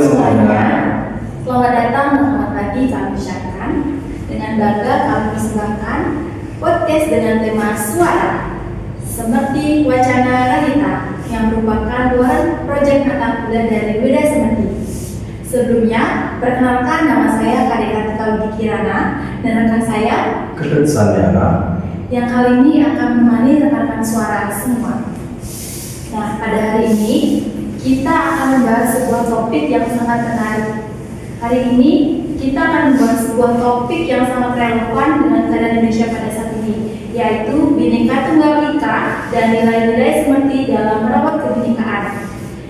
semuanya. Selamat datang dan selamat pagi kami ucapkan. Dengan bangga kami persembahkan podcast dengan tema suara seperti wacana Rahita yang merupakan luaran proyek anak muda dari Widya Seperti. Sebelumnya, perkenalkan nama saya Kadek Kaudi Kirana dan rekan saya Ketut Sandiana yang kali ini akan menemani rekan-rekan suara semua. Nah, pada hari ini kita akan membahas sebuah topik yang sangat menarik. Hari ini kita akan membahas sebuah topik yang sangat relevan dengan keadaan Indonesia pada saat ini, yaitu Bhinneka Tunggal Ika dan nilai-nilai seperti dalam merawat kebinekaan.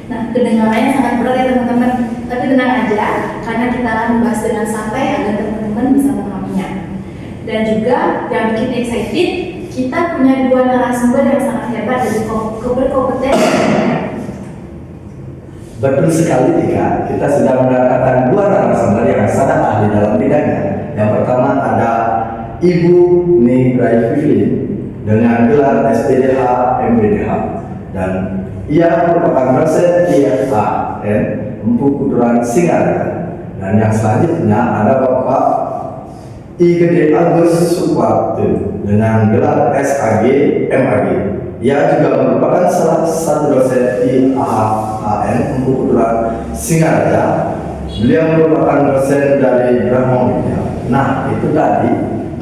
Nah, kedengarannya sangat berat ya teman-teman, tapi tenang aja karena kita akan membahas dengan santai agar teman-teman bisa memahaminya. Dan juga yang bikin excited, kita punya dua narasumber yang sangat hebat dan berkompeten. Betul sekali Tika, kita sudah mendapatkan dua narasumber yang sangat ahli dalam bidangnya. Yang pertama ada Ibu Nirai Vivlin dengan gelar SPDH MPDH dan ia merupakan dosen IFAN Empu Kuduran Singaria. Dan yang selanjutnya ada Bapak I. Agus Suparto dengan gelar SAG MAG. Ia juga merupakan salah satu dosen IAHN Empu Kuduran Singaria. Beliau merupakan dosen dari Brahmawiya. Nah, itu tadi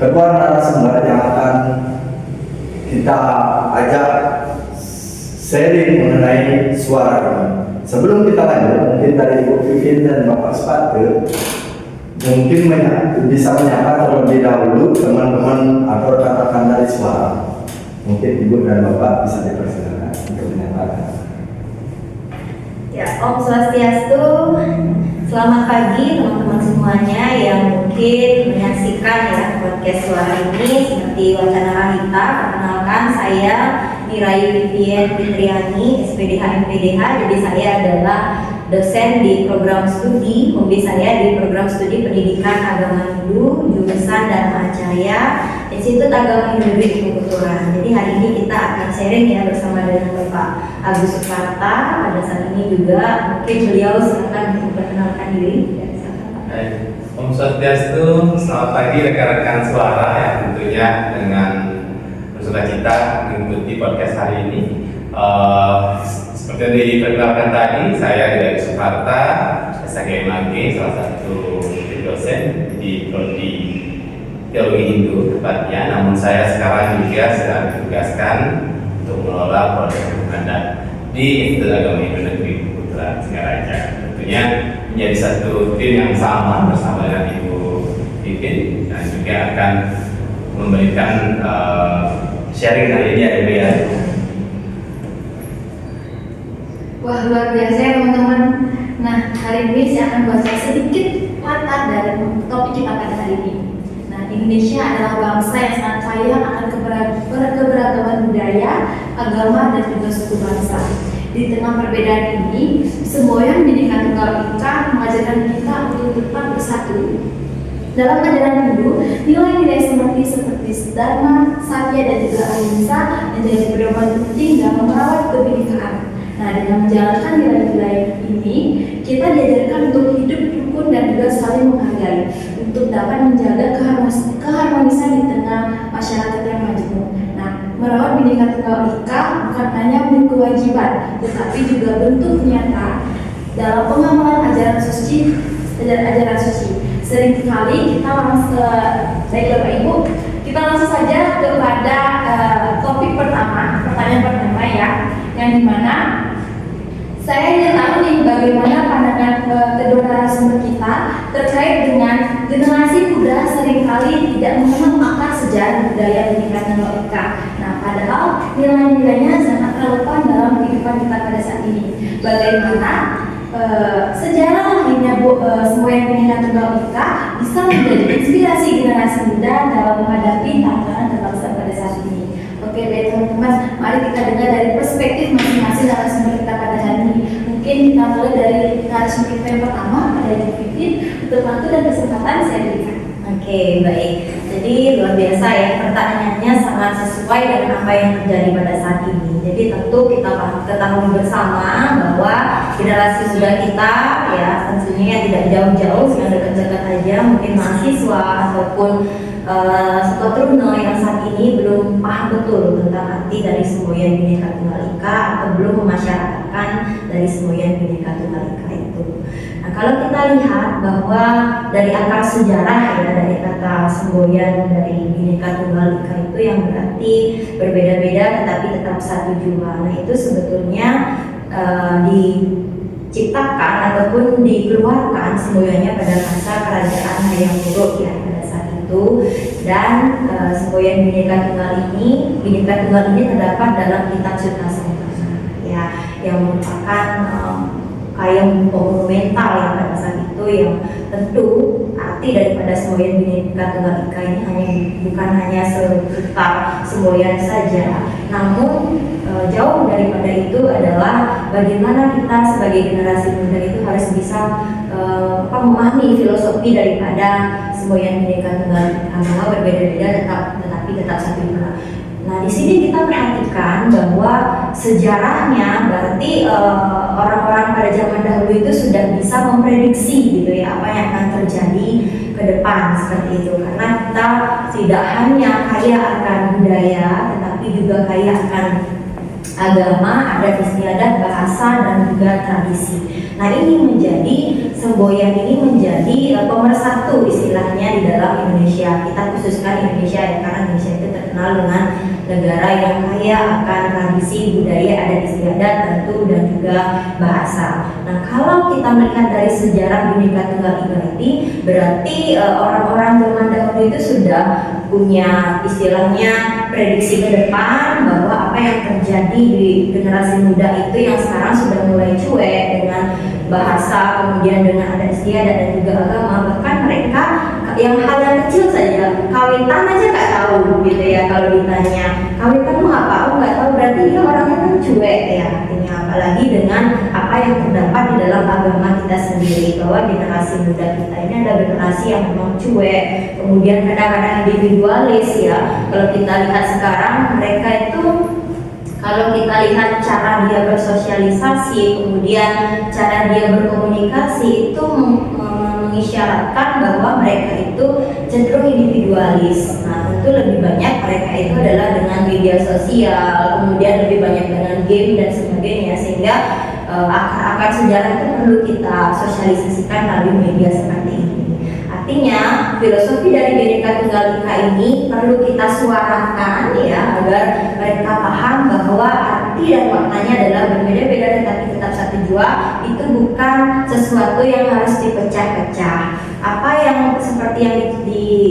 kedua narasumber yang akan kita ajak sharing mengenai suara ini. Sebelum kita lanjut, mungkin dari Ibu Vivin dan Bapak Suparto mungkin bisa menyapa terlebih dahulu teman-teman atau rekan-rekan dari suara. Mungkin Ibu dan Bapak bisa dipersilakan untuk menyatakan. Ya, Om Swastiastu. Selamat pagi teman-teman semuanya yang mungkin menyaksikan ya podcast suara ini seperti wacana Rahita. Perkenalkan, saya Nirai Vivian Fitriani, SPDH MPDH. Jadi saya adalah dosen di program studi, hobi saya di program studi Pendidikan Agama Hindu, jurusan Dharma Acaya, Institut Agama Hindu Empu Kuduran. Jadi hari ini kita akan sharing ya bersama dengan Bapak Agus Suparto. Pada saat ini juga mungkin beliau silakan memperkenalkan diri. Om Swastiastu, selamat pagi rekan-rekan suara yang tentunya dengan bersukacita mengikuti podcast hari ini. Seperti yang diperkenalkan tadi, saya Agus Suparto, SAG/MAG, salah satu dosen di Prodi Teologi Hindu tepatnya. Namun saya sekarang juga sedang ditugaskan untuk mengelola proyek adat di Institut Agama Hindu Negeri Putra Singaraja. Tentunya menjadi satu tim yang sama bersama dengan Ibu Vivin dan juga akan memberikan sharing hari ini ya Ibu ya. Wah, luar biasa ya teman-teman. Nah, hari ini saya akan baca sedikit latar dari topik kita pada hari ini. Nah, Indonesia adalah bangsa yang sangat kaya akan keberagaman budaya, agama, dan juga suku bangsa. Di tengah perbedaan ini, semboyan Bhinneka Tunggal Ika mengajarkan kita untuk tetap bersatu. Dalam ajaran Hindu, nilai-nilai seperti Dharma, Satya, dan juga Ahimsa menjadi pedoman penting dalam merawat kebinekaan. Nah, dengan menjalankan nilai-nilai ini, kita diajarkan untuk hidup rukun dan juga saling menghargai, untuk dapat menjaga keharmonisan di tengah masyarakat yang majemuk. Nah, merawat Bhinneka Tunggal Ika bukan hanya menjadi kewajiban, tetapi juga bentuk nyata dalam pengamalan ajaran suci. Seringkali kita langsung, baik Bapak Ibu, kita langsung saja kepada topik pertama, pertanyaan pertama ya, yang dimana saya ingin tahu nih bagaimana pandangan kedua narasumber kita terkait dengan generasi muda seringkali tidak mengenal akar sejarah budaya Bhinneka Tunggal Ika. Nah, padahal nilai-nilainya sangat relevan dalam kehidupan kita pada saat ini. Bagaimana sejarah lahirnya semboyan Bhinneka Tunggal Ika bisa menjadi inspirasi generasi muda dalam menghadapi tantangan kebangsaan pada saat ini. Oke, baik teman-teman, mari kita dengar dari perspektif masing-masing narasumber kita pada hari ini. Mungkin kita mulai dari narasumber kita yang pertama, ada Ibu Vivin. Untuk waktu dan kesempatan saya berikan. Oke, baik. Jadi luar biasa ya, pertanyaannya sangat sesuai dengan apa yang terjadi pada saat ini. Jadi tentu kita ketahui bersama bahwa generasi sudah kita ya, tentunya yang tidak jauh-jauh, yang dekat-dekat aja, mungkin mahasiswa ataupun Sokotruna yang saat ini belum paham betul tentang arti dari semboyan Bhinneka Tunggal Ika atau belum memasyarakatkan dari semboyan Bhinneka Tunggal Ika itu. Nah, kalau kita lihat bahwa dari akar sejarah ya, dari kata semboyan dari Bhinneka Tunggal Ika itu yang berarti berbeda-beda tetapi tetap satu jua. Nah, itu sebetulnya diciptakan ataupun dikeluarkan semboyannya pada masa kerajaan Hayam Wuruk ya pada saat itu. Dan semboyan Bhinneka Tunggal ini terdapat dalam kitab Sutta Sempurna ya, yang merupakan kayak monumental ya pada saat itu, yang tentu arti daripada semboyan Bhinneka Tunggal Ika ini bukan hanya seputar semboyan saja, namun jauh daripada itu adalah bagaimana kita sebagai generasi muda itu harus bisa memahami filosofi daripada semboyan Bhinneka Tunggal Ika, bahwa berbeda-beda tetapi tetap satu jua. Nah, di sini kita perhatikan bahwa sejarahnya berarti orang-orang pada zaman dahulu itu sudah bisa memprediksi gitu ya apa yang akan terjadi ke depan seperti itu, karena kita tidak hanya kaya akan budaya tetapi juga kaya akan agama, adat istiadat, bahasa dan juga tradisi. Nah, ini menjadi semboyan ini menjadi pemersatu istilahnya di dalam Indonesia. Kita khususkan Indonesia ya, karena Indonesia itu terkenal dengan negara yang kaya akan tradisi, budaya, adat istiadat, tentu dan juga bahasa. Nah, kalau kita melihat dari sejarah Bhinneka Tunggal Ika ini, berarti orang-orang zaman dahulu itu sudah punya istilahnya prediksi ke depan bahwa apa yang terjadi di generasi muda itu yang sekarang sudah mulai cuek dengan bahasa, kemudian dengan adat istiadat dan juga agama, bahkan mereka yang hal yang kecil saja, kawitan aja nggak tahu gitu ya. Kalau ditanya kawitan mau apa, aku nggak tahu, berarti dia orangnya kan cuek ya artinya, apalagi dengan apa yang terdapat di dalam agama kita sendiri, bahwa generasi muda kita ini ada generasi yang memang cuek, kemudian kadang-kadang individualis ya. Kalau kita lihat sekarang mereka itu, kalau kita lihat cara dia bersosialisasi, kemudian cara dia berkomunikasi itu mengisyaratkan bahwa mereka itu cenderung individualis. Nah, tentu lebih banyak mereka itu adalah dengan media sosial, kemudian lebih banyak dengan game dan sebagainya, sehingga akar-akar sejarah itu perlu kita sosialisasikan melalui media seperti ini. Artinya filosofi dari Bhinneka Tunggal Ika ini perlu kita suarakan ya, agar mereka paham bahwa arti dan maknanya adalah berbeda-beda tetapi tetap satu jua. Itu bukan sesuatu yang harus dipecah-pecah. Apa yang seperti yang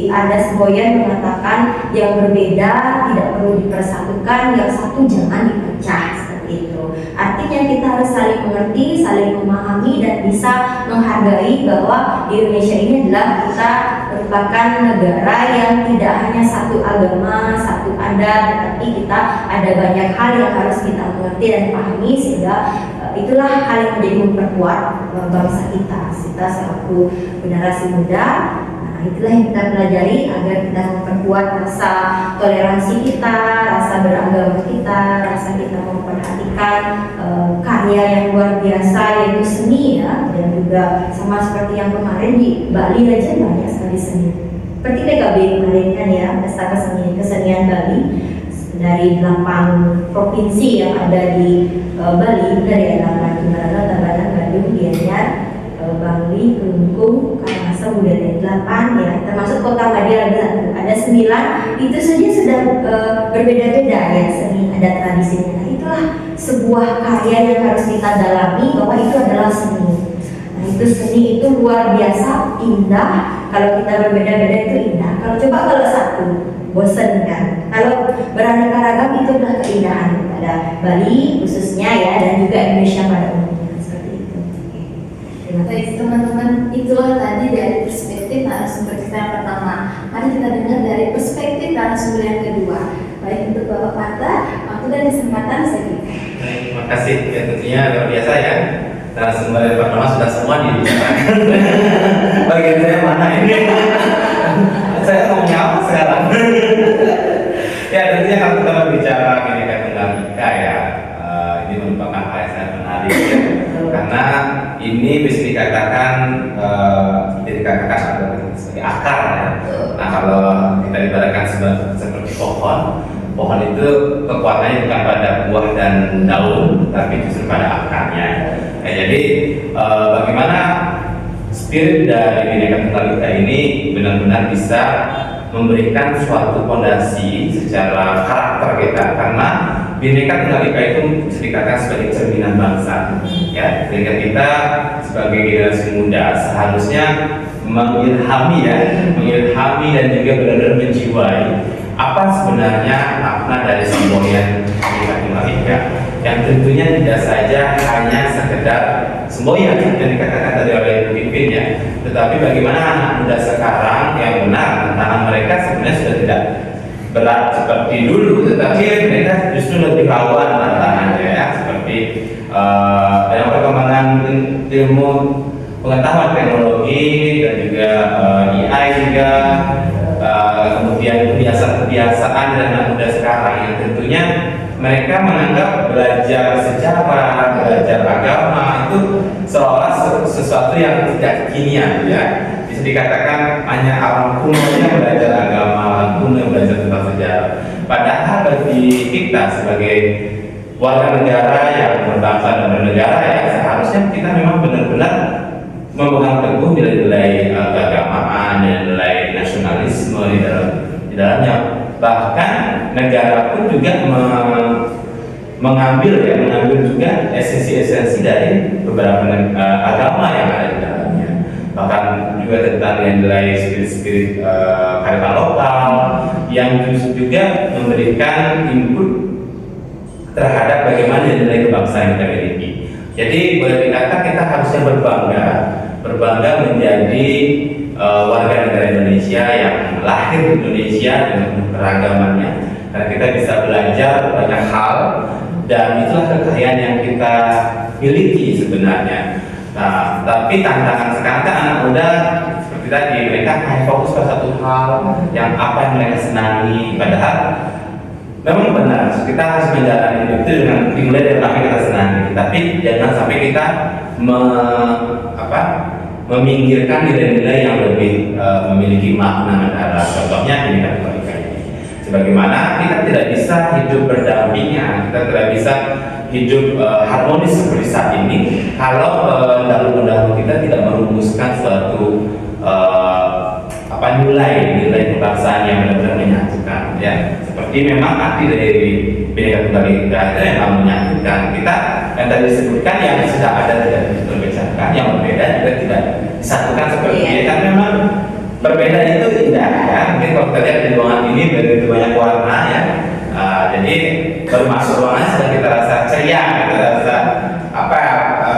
ada semboyan mengatakan yang berbeda tidak perlu dipersatukan, yang satu jangan dipecah. Itu artinya kita harus saling mengerti, saling memahami dan bisa menghargai bahwa di Indonesia ini adalah kita merupakan negara yang tidak hanya satu agama, satu adat, tetapi kita ada banyak hal yang harus kita mengerti dan pahami, sehingga itulah hal yang menjadi memperkuat bangsa kita selaku generasi muda. Itulah yang kita pelajari agar kita memperkuat rasa toleransi kita, rasa beragama kita, rasa kita memperhatikan karya yang luar biasa yaitu seni ya, dan juga sama seperti yang kemarin di Bali aja banyak sekali seni. Seperti PKB kemarin kan ya, pesta kesenian Bali dari 8 provinsi yang ada di Bali, dari Lampung, Tabanan, Bandung, Gianyar, Bangli, Kelungkung, Karangasem, Budaya 8 ya, termasuk Kota Madiun ada 9. Itu saja sudah berbeda-beda ya seni adat tradisinya. Nah, itulah sebuah karya yang harus kita dalami bahwa itu adalah seni. Nah, itu seni itu luar biasa indah. Kalau kita berbeda-beda itu indah. Kalau satu bosen kan. Kalau beraneka ragam itu adalah keindahan pada Bali khususnya ya, dan juga Indonesia pada umumnya. Baik teman-teman, itulah tadi dari perspektif narasumber kita yang pertama. Mari kita dengar dari perspektif narasumber yang kedua. Baik, untuk Bapak Pata, waktu dan kesempatan saya berikan. Baik, terima kasih. Ya, tentunya luar biasa ya. Narasumber yang pertama sudah semua dibicarakan. Bagian saya mana ini? Saya ngomongnya apa sekarang? Ya, tentunya kalau kita berbicara Bhinneka Tunggal Ika ya, ini merupakan hal yang sangat menarik ya. Karena ini bisa dikatakan sebagai akar ya. Nah kalau kita ibaratkan seperti pohon itu kekuatannya bukan pada buah dan daun, tapi justru pada akarnya. Nah, jadi bagaimana spirit dari Bhinneka Tunggal Ika ini benar-benar bisa memberikan suatu fondasi secara karakter kita, karena Bhinneka Tunggal Ika itu bisa dikatakan sebagai cerminan bangsa. Ya, sehingga kita sebagai generasi muda seharusnya mengilhami dan juga benar-benar menjiwai apa sebenarnya makna dari semboyan Bhinneka Tunggal Ika, yang tentunya tidak saja hanya sekedar semboyan yang dikatakan tadi oleh Ibu Pipin ya, tetapi bagaimana anak muda sekarang yang benar tantangan mereka sebenarnya sudah tidak berat seperti dulu, tetapi mereka justru lebih rawan tantangannya ya, seperti dalam perkembangan ilmu pengetahuan teknologi dan juga AI juga, kemudian kebiasaan dari anak muda sekarang yang tentunya mereka menganggap belajar sejarah, belajar agama itu seolah sesuatu yang tidak kekinian ya. Bisa dikatakan hanya orang kuno yang belajar agama, orang kuno yang belajar tentang sejarah. Padahal bagi kita sebagai warga negara yang berbangsa dan bernegara ya, seharusnya kita memang benar-benar memegang teguh nilai-nilai keagamaan, nilai nasionalisme di dalamnya. Bahkan negara pun juga mengambil juga esensi-esensi dari beberapa agama yang ada di dalamnya. Bahkan juga tentang nilai spirit kearifan lokal yang justru juga memberikan input terhadap bagaimana nilai kebangsaan kita miliki. Jadi boleh dikatakan kita harusnya berbangga menjadi warga negara Indonesia yang lahir di Indonesia dengan keragamannya, karena kita bisa belajar banyak hal dan itulah kekayaan yang kita miliki sebenarnya. Nah, tapi tantangan sekarang kan anak muda seperti tadi, mereka hanya fokus pada satu hal yang apa yang mereka senangi, padahal memang benar kita harus menjalani itu dengan dimulai dari apa yang kita senangi, tapi jangan sampai kita meminggirkan nilai-nilai yang lebih memiliki makna mendalam. Contohnya Bhinneka Tunggal Ika ini. Sebagaimana kita tidak bisa hidup berdampingan, kita tidak bisa hidup harmonis seperti saat ini kalau dahulu kita tidak merumuskan suatu nilai kebangsaan yang benar-benar menyatukan ya. Seperti memang arti dari Bhinneka Tunggal Ika itu yang menyatukan kita, yang tadi disebutkan yang sudah ada tidak terpecahkan, yang berbeda juga tidak disatukan seperti ini. Kan memang berbeda itu indah ya. Mungkin kalau kita lihat di ruangan ini begitu banyak warna ya, jadi baru masuk ruangan sudah kita rasa ceria, kita rasa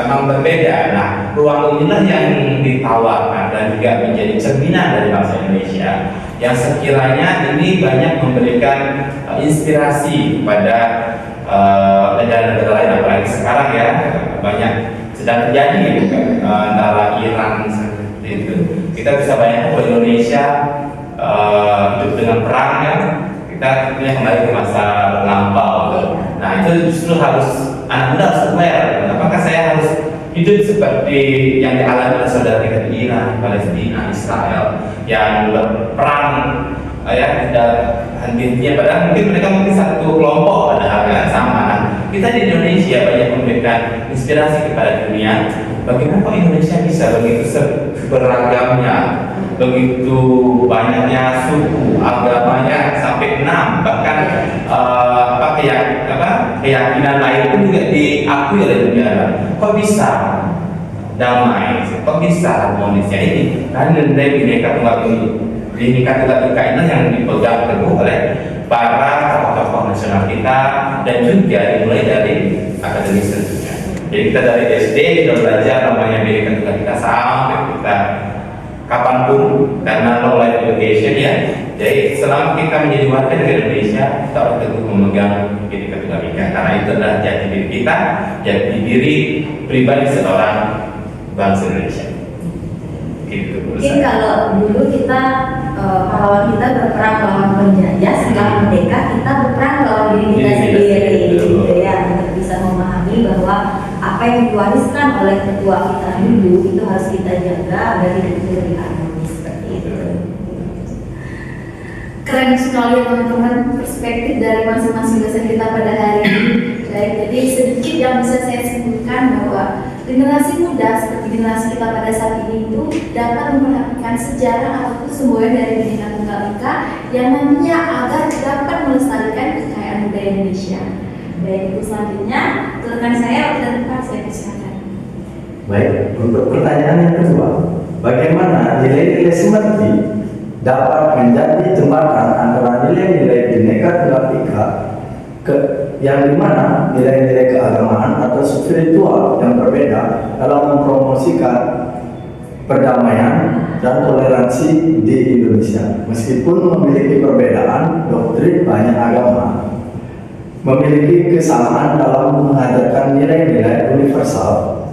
memang berbeda. Nah, ruang inilah yang ditawarkan dan juga menjadi cerminan dari bangsa Indonesia yang sekiranya ini banyak memberikan inspirasi kepada negara-negara lain, apalagi sekarang ya banyak sedang terjadi antara Iran seperti itu. Kita bisa bayangkan bahwa Indonesia hidup dengan perang ya, kita kembali ke masa lampau. Nah itu justru harus anak muda harus aware. Apakah saya harus hidup seperti yang dialami oleh saudara kita di Iran, Palestina, Israel yang berperang ya tidak henti-hentinya, padahal mungkin satu kelompok padahal ya sama. Kita di Indonesia banyak memberikan inspirasi kepada dunia. Bagaimana kok Indonesia bisa begitu beragamnya, begitu banyaknya suku, agamanya sampai 6, bahkan keyakinan lain pun juga diakui oleh negara. Kok bisa damai? Kok bisa harmonisnya ini? Karena dari Bhinneka Tunggal Ika ini yang dipegang teguh oleh para tokoh-tokoh nasional kita dan juga dimulai dari akademis tentunya. Jadi kita dari SD kita belajar namanya Bhinneka Tunggal Ika sampai kita kapanpun, karena no life education ya. Jadi selama kita menjadi warga negara Indonesia, kita harus teguh memegang Bhinneka Tunggal Ika, karena itu adalah jati diri kita, jati diri pribadi seorang bangsa Indonesia. Gitu. Mungkin kalau dulu kita pahlawan kita berperang melawan penjajah, setelah merdeka kita berperang melawan diri kita sendiri, gitu ya, untuk bisa memahami bahwa apa apa yang diwariskan oleh tetua kita dulu itu harus kita jaga agar hidup itu lebih harmonis seperti itu. Keren sekali ya teman-teman, perspektif dari masing-masing dosen kita pada hari ini. Baik, jadi sedikit yang bisa saya simpulkan bahwa generasi muda seperti generasi kita pada saat ini itu dapat memperhatikan sejarah ataupun semboyan dari Bhinneka Tunggal Ika yang nantinya agar dapat melestarikan kekayaan budaya Indonesia. Baik, itu selanjutnya rekan saya dan Pak saya persilakan. Baik, untuk pertanyaan yang kedua, bagaimana nilai-nilai seperti dapat menjadi jembatan antara nilai-nilai Bhinneka Tunggal Ika yang dimana nilai-nilai keagamaan atau spiritual yang berbeda dalam mempromosikan perdamaian dan toleransi di Indonesia. Meskipun memiliki perbedaan doktrin banyak agama, memiliki kesamaan dalam mengajarkan nilai-nilai universal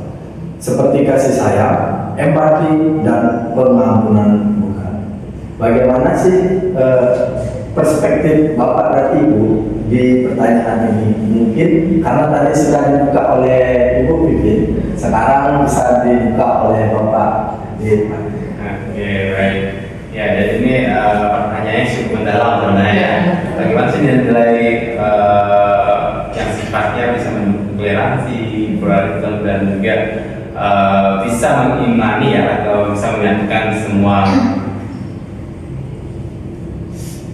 seperti kasih sayang, empati, dan pengampunan Tuhan. Bagaimana sih perspektif Bapak dan Ibu di pertanyaan ini? Mungkin karena tadi sudah dibuka oleh Ibu Pipin, sekarang bisa dibuka oleh Bapak. Oke, baik. Ya, jadi ini pertanyaannya cukup mendalam sebenarnya. Bagaimana sih nilai yang sifatnya bisa mendukung toleransi, pluralisme, dan juga bisa mengimani ya atau bisa menyatukan semua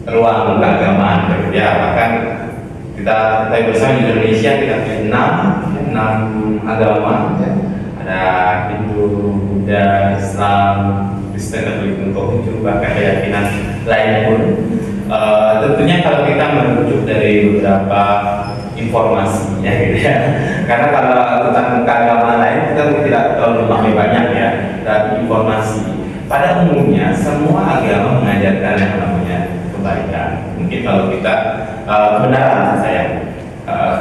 ruang keagamaan berbeda. Bahkan kita bersama di Indonesia kita punya enam agama ya. Ada Hindu, Buddha, Islam, Kristen, Katolik, Konghucu, bahkan keyakinan lain pun. Tentunya kalau kita merujuk dari beberapa informasi ya gitu ya. Karena kalau tentang keagamaan lain kita tidak terlalu memahami banyak ya dari informasi. Pada umumnya semua agama mengajarkan yang namanya kebaikan. Mungkin kalau kita kebenaran saya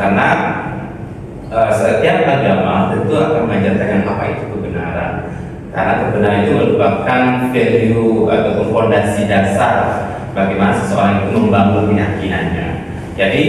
karena setiap agama tentu akan mengajarkan apa itu kebenaran. Karena kebenaran itu merupakan value ataupun fondasi dasar bagaimana seseorang itu membangun keyakinannya. Jadi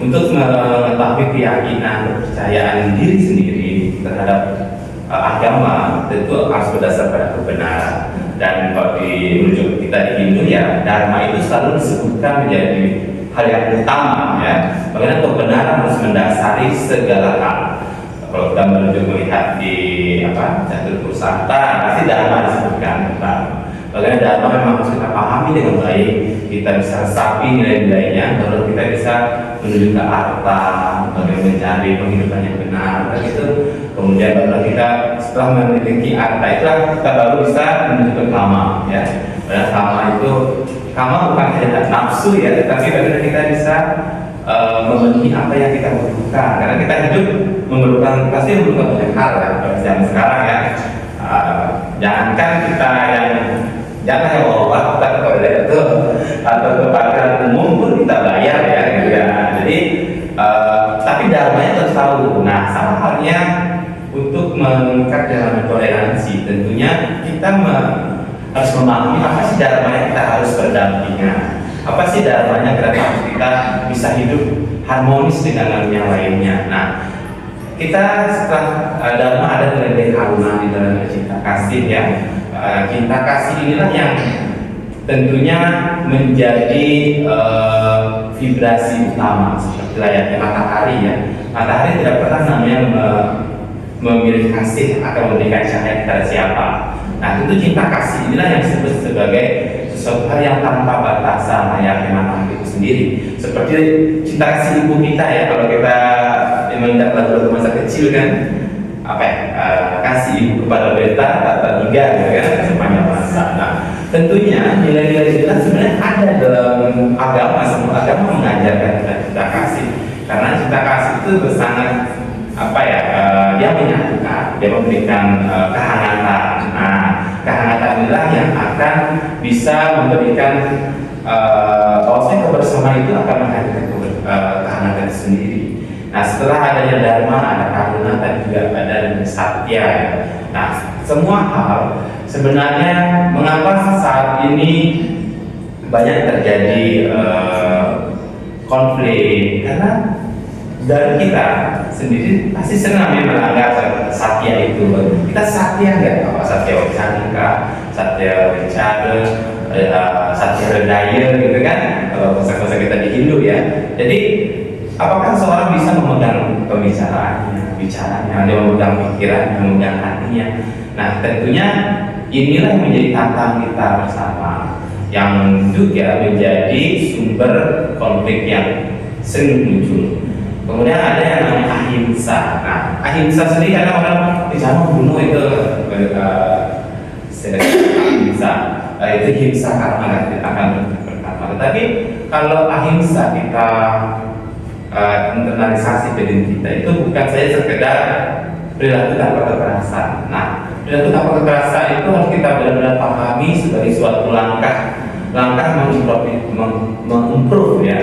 untuk mengetahui keyakinan kepercayaan diri sendiri terhadap agama tentu harus berdasar pada kebenaran. Dan kalau dirujuk kita di Hindu ya dharma itu selalu disebutkan menjadi hal yang utama ya. Bagaimana kebenaran harus mendasari segala hal. Kalau kita merujuk melihat di Catur Pusaka pasti dharma disebutkan tentang bagaimana dharma memang harus kita pahami dengan baik, kita bisa resapi nilai-nilainya, lalu kita bisa menuju ke arta, bagaimana mencari penghidupan yang benar, dan itu kemudian baru kita setelah memiliki arta itulah kita baru bisa menuju ke kama ya. Dan kama itu bukan hanya nafsu ya, tetapi bagaimana kita bisa memenuhi apa yang kita butuhkan, karena kita hidup pasti memerlukan banyak hal ya pada zaman sekarang ya. Jangankan kita jangan Allah kita kepada itu atau kepada umum pun kita bayar ya gitu ya. Jadi tapi dalamnya harus tahu. Nah sama halnya untuk meningkat dalam toleransi tentunya kita harus memahami apa sih dharmanya kita harus berdampingan, apa sih dharmanya kita bisa hidup harmonis dengan yang lainnya. Nah kita setelah dharma ada nilai karuna di dalam cinta kasih ya. Cinta kasih inilah yang tentunya menjadi vibrasi utama seperti layaknya matahari ya. Matahari tidak pernah namanya memiliki kasih atau memberikan cahaya kepada siapa. Nah tentu cinta kasih inilah yang disebut sebagai sesuatu hal yang tanpa batasan layaknya matahari itu sendiri. Seperti cinta kasih ibu kita ya, kalau kita mengingat lagu masa kecil kan kasih ibu kepada beta tak tiga gitu kan sepanjang masa. Nah tentunya nilai-nilai itu sebenarnya ada dalam agama, semua agama mengajarkan cinta kasih, karena cinta kasih itu sangat dia menyatukan, dia memberikan kehangatan. Nah kehangatan inilah yang akan bisa memberikan bahwasanya kebersamaan itu akan menghadirkan kehangatan sendiri. Nah setelah adanya dharma, ada karuna, dan juga ada satya ya. Nah semua hal sebenarnya mengapa saat ini banyak terjadi konflik, karena dari kita sendiri pasti senang ya melanggar satya itu. Kita satya nggak? Apa satya wacana, satya wicara, satya redaya gitu kan? Kalau bahasa kita di Hindu ya. Jadi apakah seorang bisa memegang pembicaraannya, bicaranya, dia memegang pikirannya, memegang hatinya? Nah, tentunya inilah yang menjadi tantangan kita bersama, yang juga menjadi sumber konflik yang sering muncul. Kemudian ada yang namanya ahimsa. Nah, ahimsa sendiri karena orang jangan membunuh itu ahimsa. Itu himsa karena akan berkata. Tetapi kalau ahimsa kita internalisasi ke diri kita, itu bukan saja sekedar perilaku tanpa kekerasan. Nah, perilaku tanpa kekerasan itu harus kita benar-benar pahami sebagai suatu langkah mengimprove ya,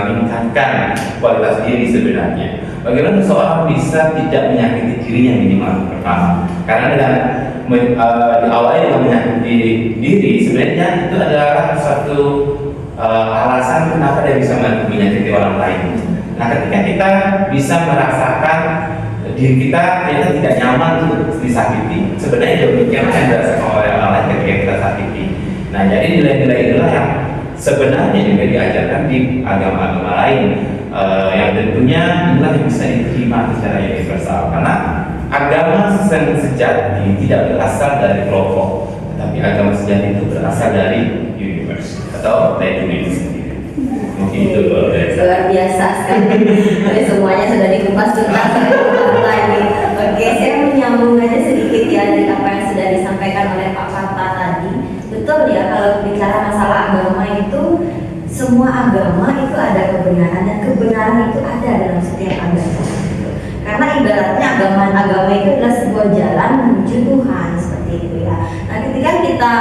meningkatkan kualitas diri sebenarnya. Bagaimana seseorang bisa tidak menyakiti dirinya minimal pertama, karena dengan diawali dengan menyakiti diri sebenarnya itu adalah suatu alasan kenapa dia bisa menyakiti orang lain. Nah, ketika kita bisa merasakan diri kita ternyata tidak nyaman untuk disakiti, sebenarnya demikian yang dirasakan oleh orang lain ketika kita sakiti. Nah, jadi nilai-nilai itulah yang sebenarnya juga diajarkan di agama-agama lain, yang tentunya inilah yang bisa diterima secara universal, karena agama sejati tidak berasal dari kelompok, tetapi agama sejati itu berasal dari universe atau dari dunia sendiri. Mungkin itu luar biasa sekali. Jadi semuanya sudah dikupas tuntas lagi. Oke, saya menyambung aja sedikit ya dari apa yang sudah disampaikan oleh Pak Fata tadi. Betul ya, kalau bicara masalah agama itu, semua agama itu ada kebenaran, dan kebenaran itu ada dalam setiap agama. Karena ibaratnya agama itu adalah sebuah jalan menuju Tuhan, seperti itu ya. Nah, ketika kita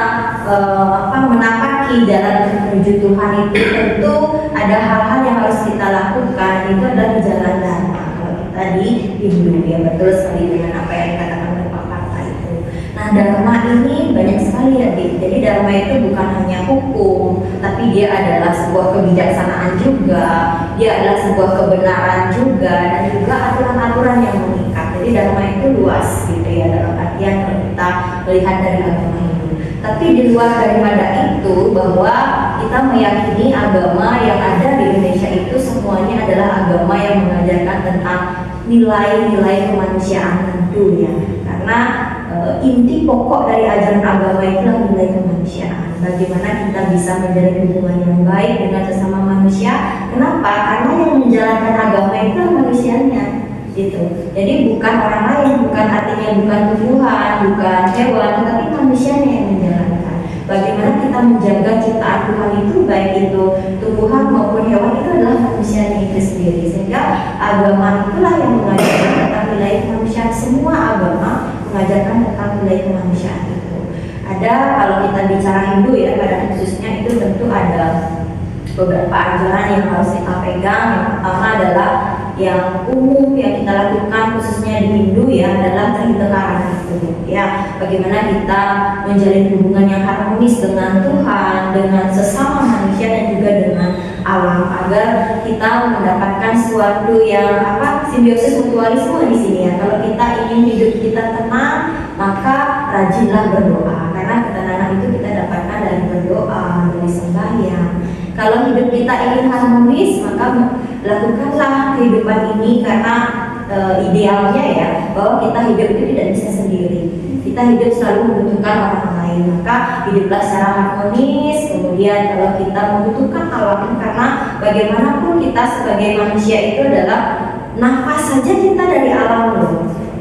menapaki jalan menuju Tuhan itu, tentu ada hal-hal yang harus kita lakukan. Itu adalah jalan dharma. Kalau kita di Hindu ya, betul sekali dengan apa yang dikatakan oleh Pak Karta itu. Nah, dharma ini banyak sekali ya, Dik. Jadi dharma itu bukan hanya hukum, tapi dia adalah sebuah kebijaksanaan juga, dia adalah sebuah kebenaran juga, dan juga aturan-aturan yang mengikat. Jadi dharma itu luas gitu ya, dalam artian kalau kita melihat dari agama Hindu. Tapi di luar daripada itu, bahwa kita meyakini agama yang ada di Indonesia itu semuanya adalah agama yang mengajarkan tentang nilai-nilai kemanusiaan tentu ya. Karena inti pokok dari ajaran agama itulah nilai kemanusiaan. Bagaimana kita bisa menjalin hubungan yang baik dengan sesama manusia. Kenapa? Karena yang menjalankan agama itu manusianya gitu. Jadi bukan orang lain, bukan artinya bukan tumbuhan, bukan hewan, tapi manusianya yang menjalankan. Bagaimana kita menjaga ciptaan Tuhan itu, baik itu tumbuhan maupun hewan, itu adalah manusianya itu sendiri. Sehingga agama itulah yang mengajarkan tentang nilai kemanusiaan. Semua agama mengajarkan tentang nilai kemanusiaan itu. Ada, kalau kita bicara Hindu ya, pada khususnya itu tentu ada beberapa ajaran yang harus kita pegang. Yang pertama adalah yang umum yang kita lakukan khususnya di Hindu ya, adalah trihitekaran itu ya, bagaimana kita menjalin hubungan yang harmonis dengan Tuhan, dengan sesama manusia, dan juga dengan alam, agar kita mendapatkan suatu yang simbiosis mutualisme di sini ya. Kalau kita ingin hidup kita tenang, maka rajinlah berdoa, karena ketenangan itu kita dapatkan dari berdoa, dari sembahyang. Kalau hidup kita ingin harmonis, maka lakukanlah kehidupan ini, karena idealnya ya, bahwa kita hidup itu tidak bisa sendiri. Kita hidup selalu membutuhkan orang lain, maka hiduplah secara harmonis. Kemudian kalau kita membutuhkan alam, karena bagaimanapun kita sebagai manusia itu adalah nafas saja kita dari alam loh.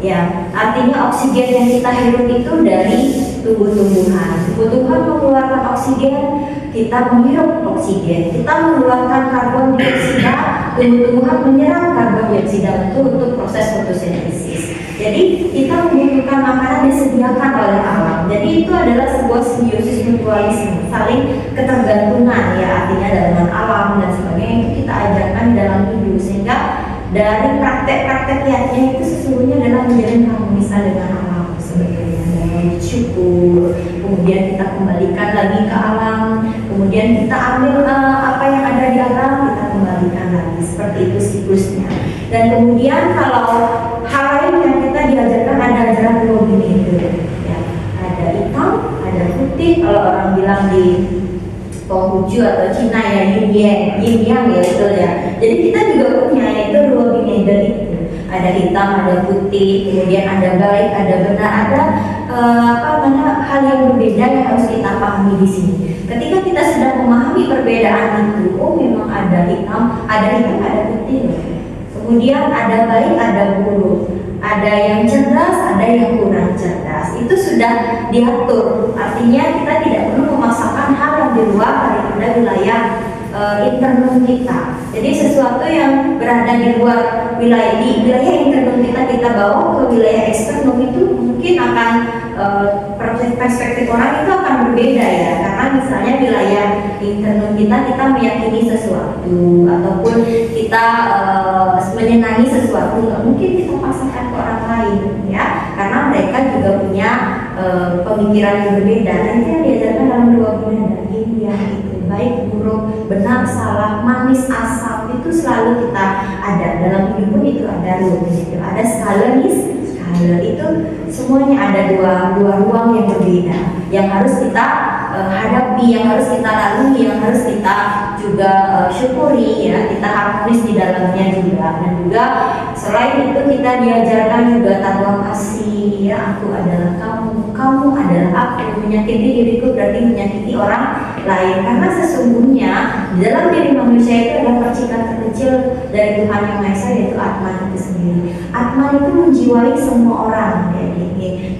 Ya, artinya oksigen yang kita hirup itu dari tumbuh-tumbuhan. Tumbuh-tumbuhan mengeluarkan oksigen, kita menghirup oksigen. Kita mengeluarkan karbon dioksida, tumbuh-tumbuhan menyerap karbon dioksida untuk proses fotosintesis. Jadi kita membutuhkan makanan disediakan oleh alam. Jadi itu adalah sebuah simbiosis mutualisme, saling ketergantungan ya, artinya dengan alam dan sebagainya, itu kita ajarkan dalam hidup. Sehingga dari praktek-praktek nyatanya itu sesungguhnya adalah menjalin harmonisan dengan alam sebagainya, dengan syukur. Kemudian kita kembalikan lagi ke alam, kemudian kita ambil apa yang ada di alam, kita kembalikan lagi, seperti itu siklusnya. Dan kemudian kalau hal lain yang kita diajarkan ada ajaran dua bineka, ya. Ada hitam, ada putih. Kalau orang bilang di Konghucu atau Cina ya yin yang ya itu ya. Jadi kita juga punya yaitu dua bineka itu. Ada hitam, ada putih, kemudian ada baik, ada benar, ada hal yang berbeda yang harus kita pahami di sini. Ketika kita sudah memahami perbedaan itu, oh memang ada hitam, ada putih. Kemudian ada baik, ada buruk, ada yang cerdas, ada yang kurang cerdas. Itu sudah diatur. Artinya kita tidak perlu memaksakan hal yang di luar daripada wilayah internal kita. Jadi sesuatu yang berada di luar wilayah internal kita bawa ke wilayah eksternal itu mungkin akan perspektif orang itu akan berbeda ya. Karena misalnya wilayah internal kita meyakini sesuatu ataupun kita menyenangi sesuatu, nggak mungkin kita pasangkan ke orang lain ya. Karena mereka juga punya pemikiran yang berbeda. Nanti yang diajarkan dalam dua bineka itu baik, buruk, benar, salah, manis, asam itu selalu kita ada dalam hidup pun itu ada ada skala itu semuanya ada dua ruang yang berbeda yang harus kita hadapi, yang harus kita lalui, yang harus kita juga syukuri ya, kita harmonis di dalamnya juga. Dan juga selain itu kita diajarkan juga tata kasih ya, aku adalah kamu adalah aku. Menyakiti diriku berarti menyakiti orang lain, karena sesungguhnya di dalam diri manusia itu adalah percikan terkecil dari Tuhan Yang Maha Esa, yaitu Atman itu sendiri. Atman itu menjiwai semua orang ya.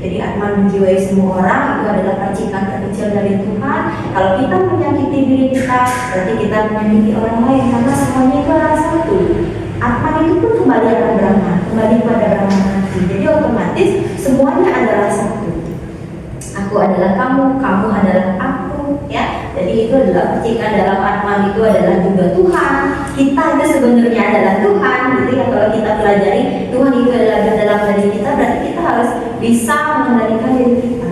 Jadi Atman menjiwai semua orang, itu adalah percikan terkecil dari Tuhan. Kalau kita menyakiti diri kita, berarti kita menyakiti orang lain, karena semuanya itu adalah satu. Atman itu pun kembali akan Brahman, kembali pada Brahman nanti. Jadi otomatis semuanya adalah satu. Aku adalah kamu adalah aku ya. Jadi itu adalah percikan dalam Atman, itu adalah juga Tuhan. Kita itu sebenarnya adalah Tuhan gitu ya. Kalau kita pelajari Tuhan itu adalah dalam diri kita, berarti kita harus bisa mengendalikan diri kita.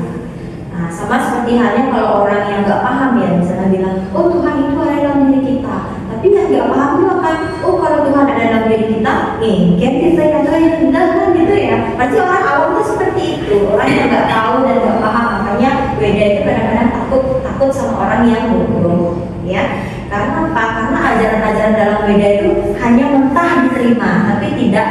Nah, sama seperti halnya kalau orang yang nggak paham ya, misalnya bilang, oh Tuhan itu ada dalam diri kita, tapi yang nggak paham juga kan, oh kalau Tuhan ada dalam diri kita, kan kita yang benar kan gitu ya. Berarti orang awam itu seperti itu, orang yang nggak tahu dan nggak paham, makanya beda itu kadang-kadang takut sama orang yang bodoh ya. Karena apa? Karena ajaran-ajaran dalam beda itu hanya mentah diterima, tapi tidak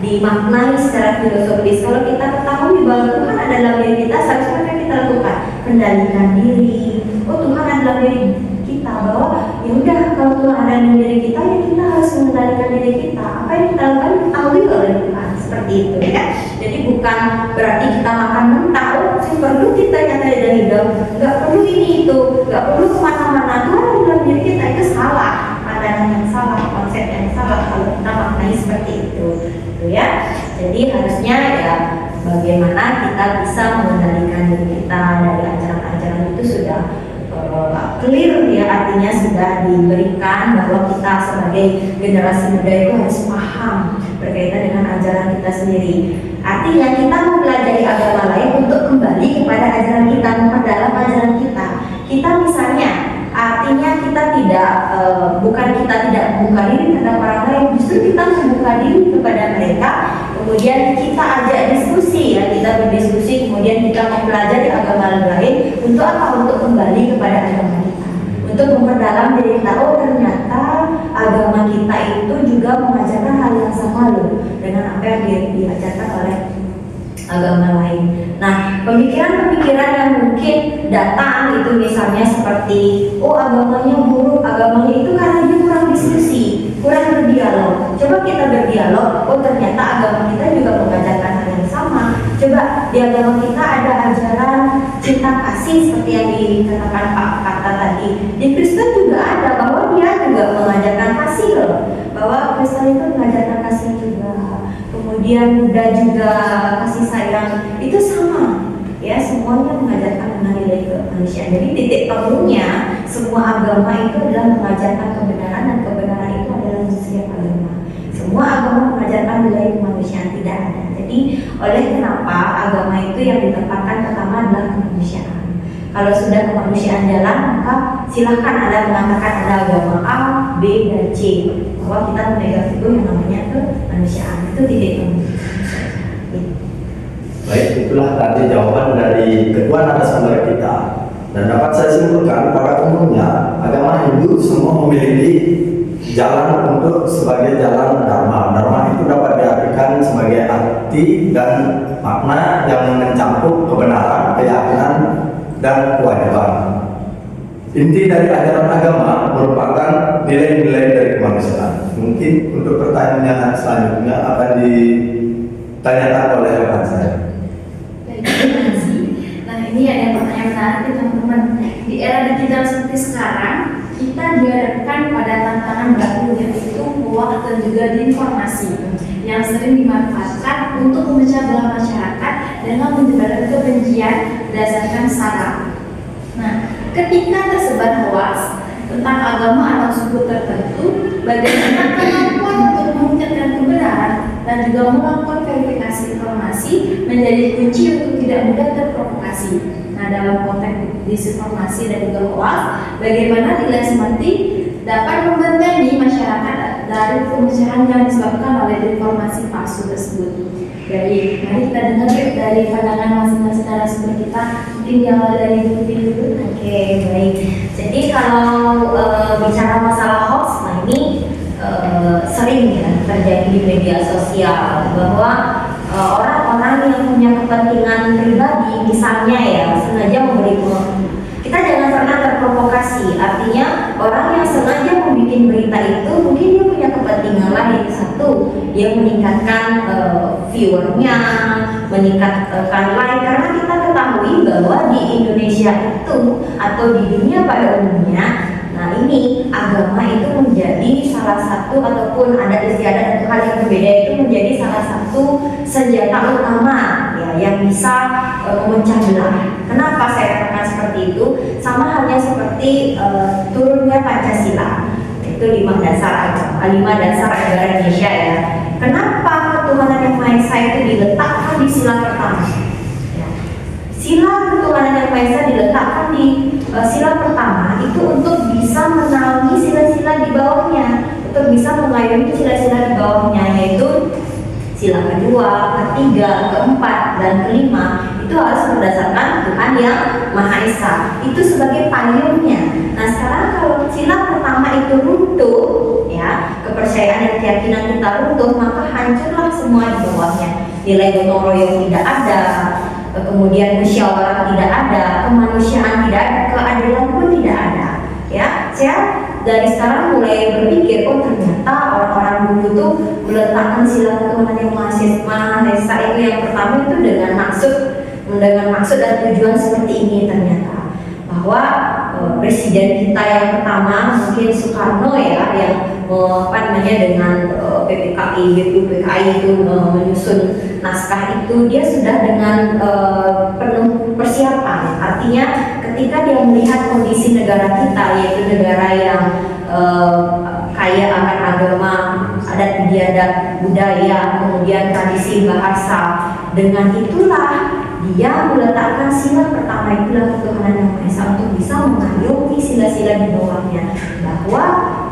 dimaknai secara filosofis. Kalau kita ketahui bahwa Tuhan ada dalam diri kita, seharusnya kita lakukan kendalikan diri. Oh Tuhan ada dalam diri kita, bahwa ya udah kalau Tuhan ada dalam diri kita, ya kita harus mengendalikan diri kita. Apa yang kita lakukan ketahui oleh Tuhan, seperti itu ya. Jadi bukan berarti kita makan mentah. Oh perlu kita nyata dan hidup, nggak perlu ini itu, nggak perlu kemana-mana. Tuhan ada dalam diri kita, itu salah, pandangan yang salah, konsep yang salah kalau kita maknai seperti itu ya. Jadi harusnya ya bagaimana kita bisa mengendalikan diri kita dari ajaran-ajaran itu sudah clear ya, artinya sudah diberikan bahwa kita sebagai generasi muda itu harus paham berkaitan dengan ajaran kita sendiri. Artinya kita mempelajari agama lain untuk kembali kepada ajaran kita, memperdalam ajaran kita. Kita misalnya, artinya kita bukan kita tidak membuka diri terhadap orang lain, justru kita membuka diri kepada mereka. Kemudian kita ajak diskusi ya, kita berdiskusi, kemudian kita mempelajari agama lain untuk apa? Untuk kembali kepada agama kita, untuk memperdalam diri kita. Oh ternyata agama kita itu juga mengajarkan hal yang sama loh dengan apa yang diajarkan oleh agama lain. Nah, pemikiran-pemikiran yang mungkin datang itu misalnya seperti, oh agamanya buruk, agamanya itu karena dia kurang diskusi, kurang berdialog. Coba kita berdialog, oh ternyata agama kita juga mengajarkan hal yang sama. Coba di agama kita ada ajaran cinta kasih seperti yang dikatakan Pak Kata tadi. Di Kristen juga ada, bahwa dia juga mengajarkan kasih loh, bahwa Kristen itu mengajarkan kasih juga. Kemudian Buddha juga kasih sayang, itu sama ya, semuanya mengajarkan tentang nilai kemanusiaan. Jadi titik temunya semua agama itu adalah mengajarkan kebenaran, dan kebenaran itu adalah setiap agama. Semua agama mengajarkan nilai kemanusiaan, tidak ada. Jadi oleh kenapa agama itu yang ditempatkan pertama adalah kemanusiaan. Kalau sudah kemanusiaan jalan, maka silahkan Anda mengatakan ada agama A, B, dan C. bahwa kita memegang teguh yang namanya kemanusiaan. Itu titik temu. Baik, itulah tadi jawaban dari kedua narasumber kita. Dan dapat saya simpulkan, pada umumnya agama Hindu semua memiliki jalan untuk sebagai jalan dharma. Dharma itu dapat diartikan sebagai arti dan makna yang mencakup kebenaran, keyakinan, dan kewajiban. Inti dari ajaran agama merupakan nilai-nilai dari kemanusiaan. Mungkin untuk pertanyaan selanjutnya akan ditanyakan oleh rekan saya. Baik, terima kasih. Nah, ini ada pertanyaan menarik nih teman-teman. Di era digital seperti sekarang, kita dihadapkan pada tantangan baru, yaitu hoax dan juga informasi yang sering dimanfaatkan untuk memecah belah masyarakat dengan menyebarkan kebencian berdasarkan sara. Nah, ketika tersebar hoax tentang agama atau suku tertentu, bagaimana kemampuan untuk mengucapkan kebenaran dan juga melakukan verifikasi informasi menjadi kunci untuk tidak mudah terprovokasi. Nah, dalam konteks disinformasi dan juga hoax, bagaimana nilai seperti dapat membentengi masyarakat dari kemegahan yang disebabkan oleh informasi palsu tersebut. Jadi, mari kita dengar dari pandangan masing-masing narasumber kita. Mungkin yang dari Putri dulu. Oke, baik. Jadi kalau bicara masalah hoax, nah ini sering ya terjadi di media sosial bahwa orang-orang yang punya kepentingan pribadi, misalnya ya sengaja memberi kita jangan pernah terprovokasi. Artinya orang yang sengaja membuat berita itu mungkin dia punya kepentingan lain. Satu, dia meningkatkan viewernya, meningkatkan like, karena kita ketahui bahwa di Indonesia itu atau di dunia pada umumnya, nah ini agama itu menjadi salah satu ataupun adat istiadat atau hal yang berbeda itu menjadi salah satu senjata utama ya yang bisa memecah belah. Kenapa saya katakan seperti itu? Sama halnya seperti turunnya Pancasila, itu 5 dasar negara Indonesia ya. Kenapa ketuhanan yang Maha Esa itu diletakkan di sila pertama? Ya. Sila ketuhanan yang Maha Esa diletakkan di sila pertama itu untuk bisa menaungi sila-sila di bawahnya, untuk bisa mengayomi sila-sila di bawahnya, yaitu sila kedua, ketiga, keempat, dan kelima itu harus berdasarkan Tuhan yang Maha Esa. Itu sebagai payungnya. Nah sekarang kalau sila pertama itu runtuh, ya kepercayaan dan keyakinan kita runtuh, maka hancurlah semua di bawahnya. Nilai gotong royong tidak ada, kemudian musyawarah tidak ada, kemanusiaan tidak ada, keadilan pun tidak ada. Ya, saya dari sekarang mulai berpikir, oh ternyata orang-orang dulu tuh meletakkan sila ketuhanan yang Maha Esa itu yang pertama itu dengan maksud dan tujuan seperti ini ternyata, bahwa presiden kita yang pertama mungkin Soekarno ya yang dengan PPKI, BPKI itu menyusun naskah itu, dia sudah dengan penuh persiapan. Artinya ketika dia melihat kondisi negara kita, yaitu negara yang kaya akan agama, adat istiadat, budaya, kemudian tradisi bahasa, dengan itulah dia meletakkan sila pertama itulah ketuhanan yang Maha Esa untuk bisa mengayomi sila-sila di bawahnya, bahwa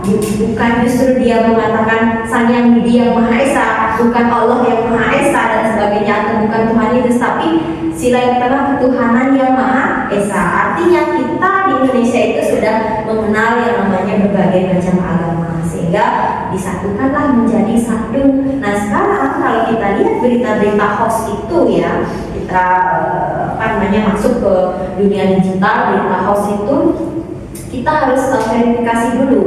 bukan justru dia mengatakan Sang Yang Widi yang Maha Esa, bukan Allah yang Maha Esa dan sebagainya, atau bukan Tuhan itu, tapi sila yang pertama ketuhanan yang Maha Esa. Artinya kita di Indonesia itu sudah mengenal yang namanya berbagai macam agama, sehingga disatukanlah menjadi satu. Nah sekarang kalau kita lihat berita-berita hoax itu ya, kita masuk ke dunia digital, berita hoax itu kita harus verifikasi dulu,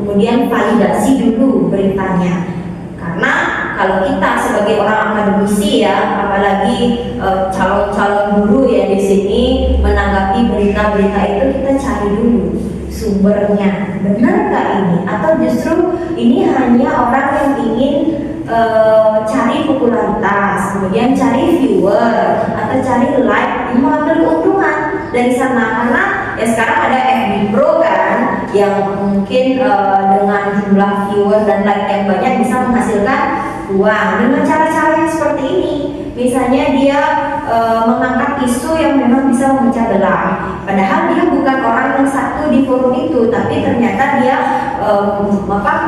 kemudian validasi dulu beritanya. Karena kalau kita sebagai orang akademisi ya, apalagi calon-calon guru ya di sini menanggapi berita-berita itu, kita cari dulu sumbernya, benar nggak ini, atau justru ini hanya orang yang ingin cari popularitas, kemudian cari viewer atau cari like, mengambil keuntungan dari sana. Karena ya sekarang ada FB Pro kan, yang mungkin dengan jumlah viewer dan like yang banyak bisa menghasilkan uang dengan cara-cara yang seperti ini. Misalnya dia mengangkat isu yang memang bisa memecah belah, padahal dia bukan orang yang satu tuh di forum itu, tapi ternyata dia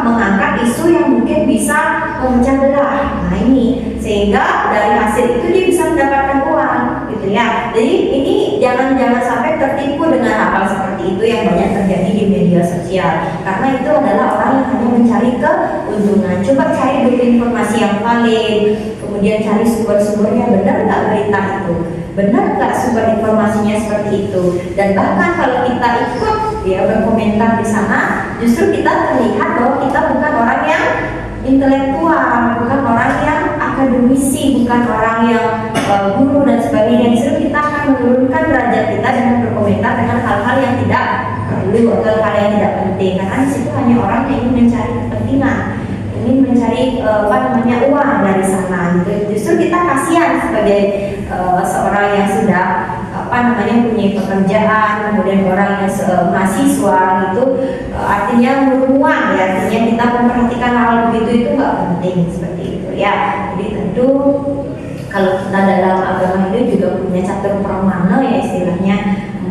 mengangkat isu yang mungkin bisa memecah belah. Nah ini sehingga dari hasil itu dia bisa mendapatkan uang, gitu ya. Jadi ini jangan sampai tertipu dengan hal-hal seperti itu yang banyak terjadi di media sosial, karena itu adalah orang yang hanya mencari keuntungan. Coba cari dulu informasi yang valid, kemudian cari sumber-sumbernya, benar nggak berita itu, benar nggak sumber informasinya seperti itu. Dan bahkan kalau kita ikut ya berkomentar di sana, justru kita terlihat bahwa kita bukan orang yang intelektual, bukan orang yang akademisi, bukan orang yang guru dan sebagainya. Justru kita akan menurunkan derajat kita dengan berkomentar dengan hal-hal yang tidak perlu atau hal yang tidak penting, karena di situ hanya orang yang ingin mencari kepentingan, ingin mencari uang dari sana. Gitu. Justru kita kasihan sebagai seorang yang sudah punya pekerjaan, kemudian orang yang mahasiswa itu artinya beruang ya, artinya kita memperhatikan hal begitu itu nggak penting seperti itu ya. Jadi tentu kalau kita dalam agama itu juga punya catur pramana ya, istilahnya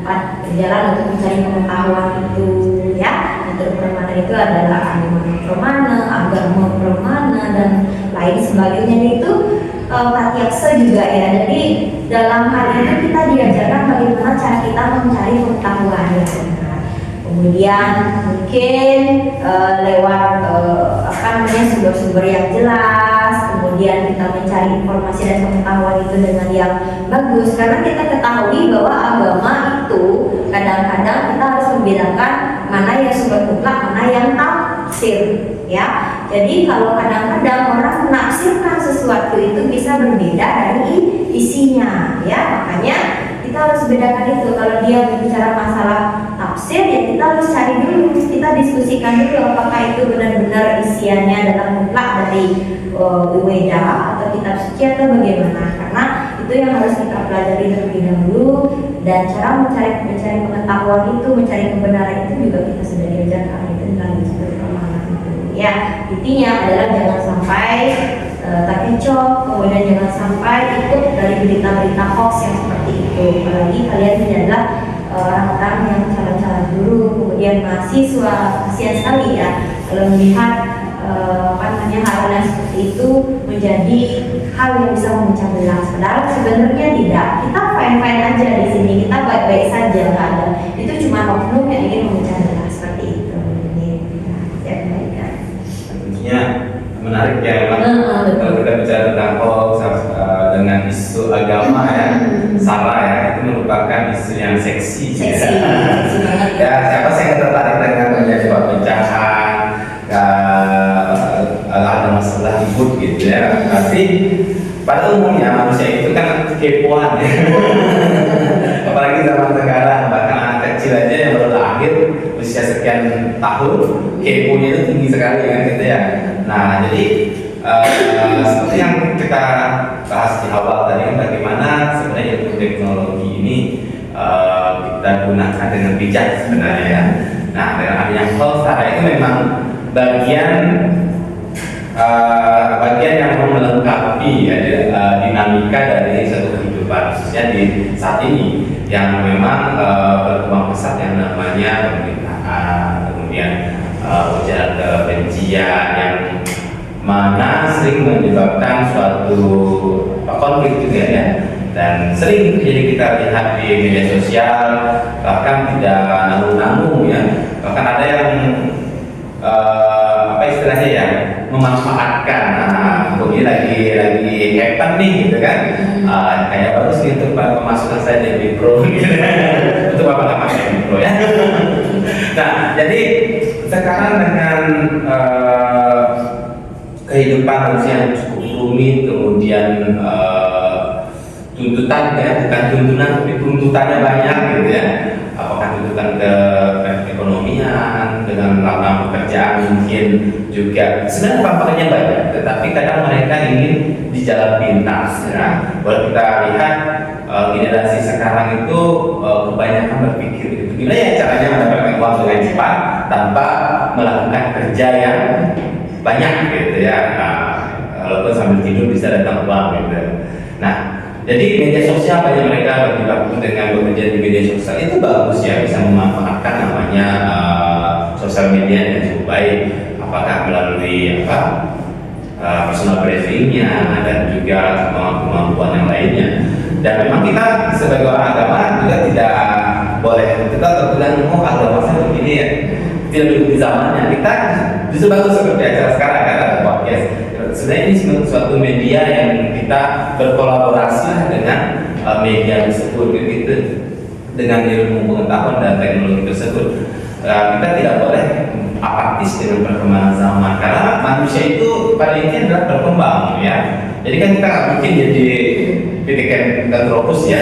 4 jalan untuk mencari pengetahuan itu ya. Catur pramana itu adalah agama pramana dan lain sebagainya itu. Pratyaksa juga ya. Jadi dalam hal itu kita diajarkan bagaimana cara kita mencari pengetahuan yang benar. Kemudian mungkin lewat sumber-sumber yang jelas, kemudian kita mencari informasi dan pengetahuan itu dengan yang bagus, karena kita ketahui bahwa agama itu kadang-kadang kita harus membedakan mana yang sumber mutlak, mana yang tafsir ya. Jadi kalau kadang-kadang orang menafsirkan sesuatu itu bisa berbeda dari isinya ya, makanya kita harus bedakan itu. Kalau dia berbicara masalah tafsir ya kita harus cari dulu, kita diskusikan dulu apakah itu benar-benar isiannya adalah mutlak dari Weda atau kitab suci atau bagaimana, karena itu yang harus kita pelajari terlebih dahulu. Dan cara mencari pengetahuan itu, mencari kebenaran itu juga kita sudah diajarkan itu dalam catur pramana itu ya. Intinya adalah jangan sampai terkecoh, kemudian jangan sampai ikut dari berita-berita hoax yang seperti itu. Apalagi kalian ini adalah orang-orang yang calon-calon guru, kemudian mahasiswa, kasihan sekali ya kalau melihat hal-hal yang seperti itu menjadi hal yang bisa memecah belah. Padahal sebenarnya tidak, kita fine-fine aja di sini, kita baik-baik saja, nggak ada. Itu cuma oknum yang ingin memecah belah seperti itu. Tentunya menarik ya memang kalau kita bicara tentang hoax dengan isu agama ya, Sarah ya, itu merupakan isu yang seksi. Ya, siapa sih yang tertarik dengan menjadi perbincangan ada masalah ribut gitu ya. Tapi pada umumnya manusia itu kan kepoan ya. Apalagi zaman sekarang, bahkan anak kecil aja yang baru lahir usia sekian tahun keponya itu tinggi sekali kan gitu ya. Nah jadi seperti yang kita bahas di awal tadi, bagaimana sebenarnya ilmu teknologi ini kita gunakan dengan bijak sebenarnya ya. Nah dengan adanya hoax itu memang bagian yang melengkapi ya, dinamika dari satu kehidupan, khususnya di saat ini yang memang berkembang pesat yang namanya pemerintahan, kemudian ujaran kebencian yang mana sering menyebabkan suatu konflik juga ya, dan sering jadi kita lihat di media sosial, bahkan tidak nanggung-nanggung ya, bahkan ada yang istilahnya ya memanfaatkan ini lagi happen nih gitu kan, kayak bagus nih untuk pemasukan saya di Pro gitu untuk apa namanya di Pro ya. Nah jadi sekarang dengan kehidupan manusia yang cukup rumit, kemudian tuntutan ya, bukan tuntunan tapi tuntutannya banyak gitu ya. Apakah tuntutan ke ekonomian dengan lapangan pekerjaan mungkin juga sebenarnya tantangannya banyak, tetapi kadang mereka ingin di jalan pintas ya. Kalau kita lihat generasi sekarang itu kebanyakan berpikir itu gimana ya caranya mendapatkan uang dengan cepat tanpa melakukan kerja yang banyak gitu ya. Walaupun sambil tidur bisa datang uang gitu. Nah Jadi media sosial banyak mereka berjibaku dengan bekerja di media sosial itu bagus ya, bisa memanfaatkan namanya sosial media dengan cukup baik, apakah melalui personal brandingnya dan juga kemampuan yang lainnya. Dan memang kita sebagai orang agama juga tidak boleh kita terbilang agama saya begini ya, tidak mengikuti zamannya. Kita justru bagus seperti acara sekarang kan, ada podcast. Sebenarnya ini suatu media yang kita berkolaborasi dengan media tersebut gitu, dengan ilmu pengetahuan dan teknologi tersebut. Kita tidak boleh apatis dengan perkembangan zaman, karena manusia itu pada intinya adalah berkembang ya. Jadi kan kita nggak mungkin jadi Pithecanthropus ya.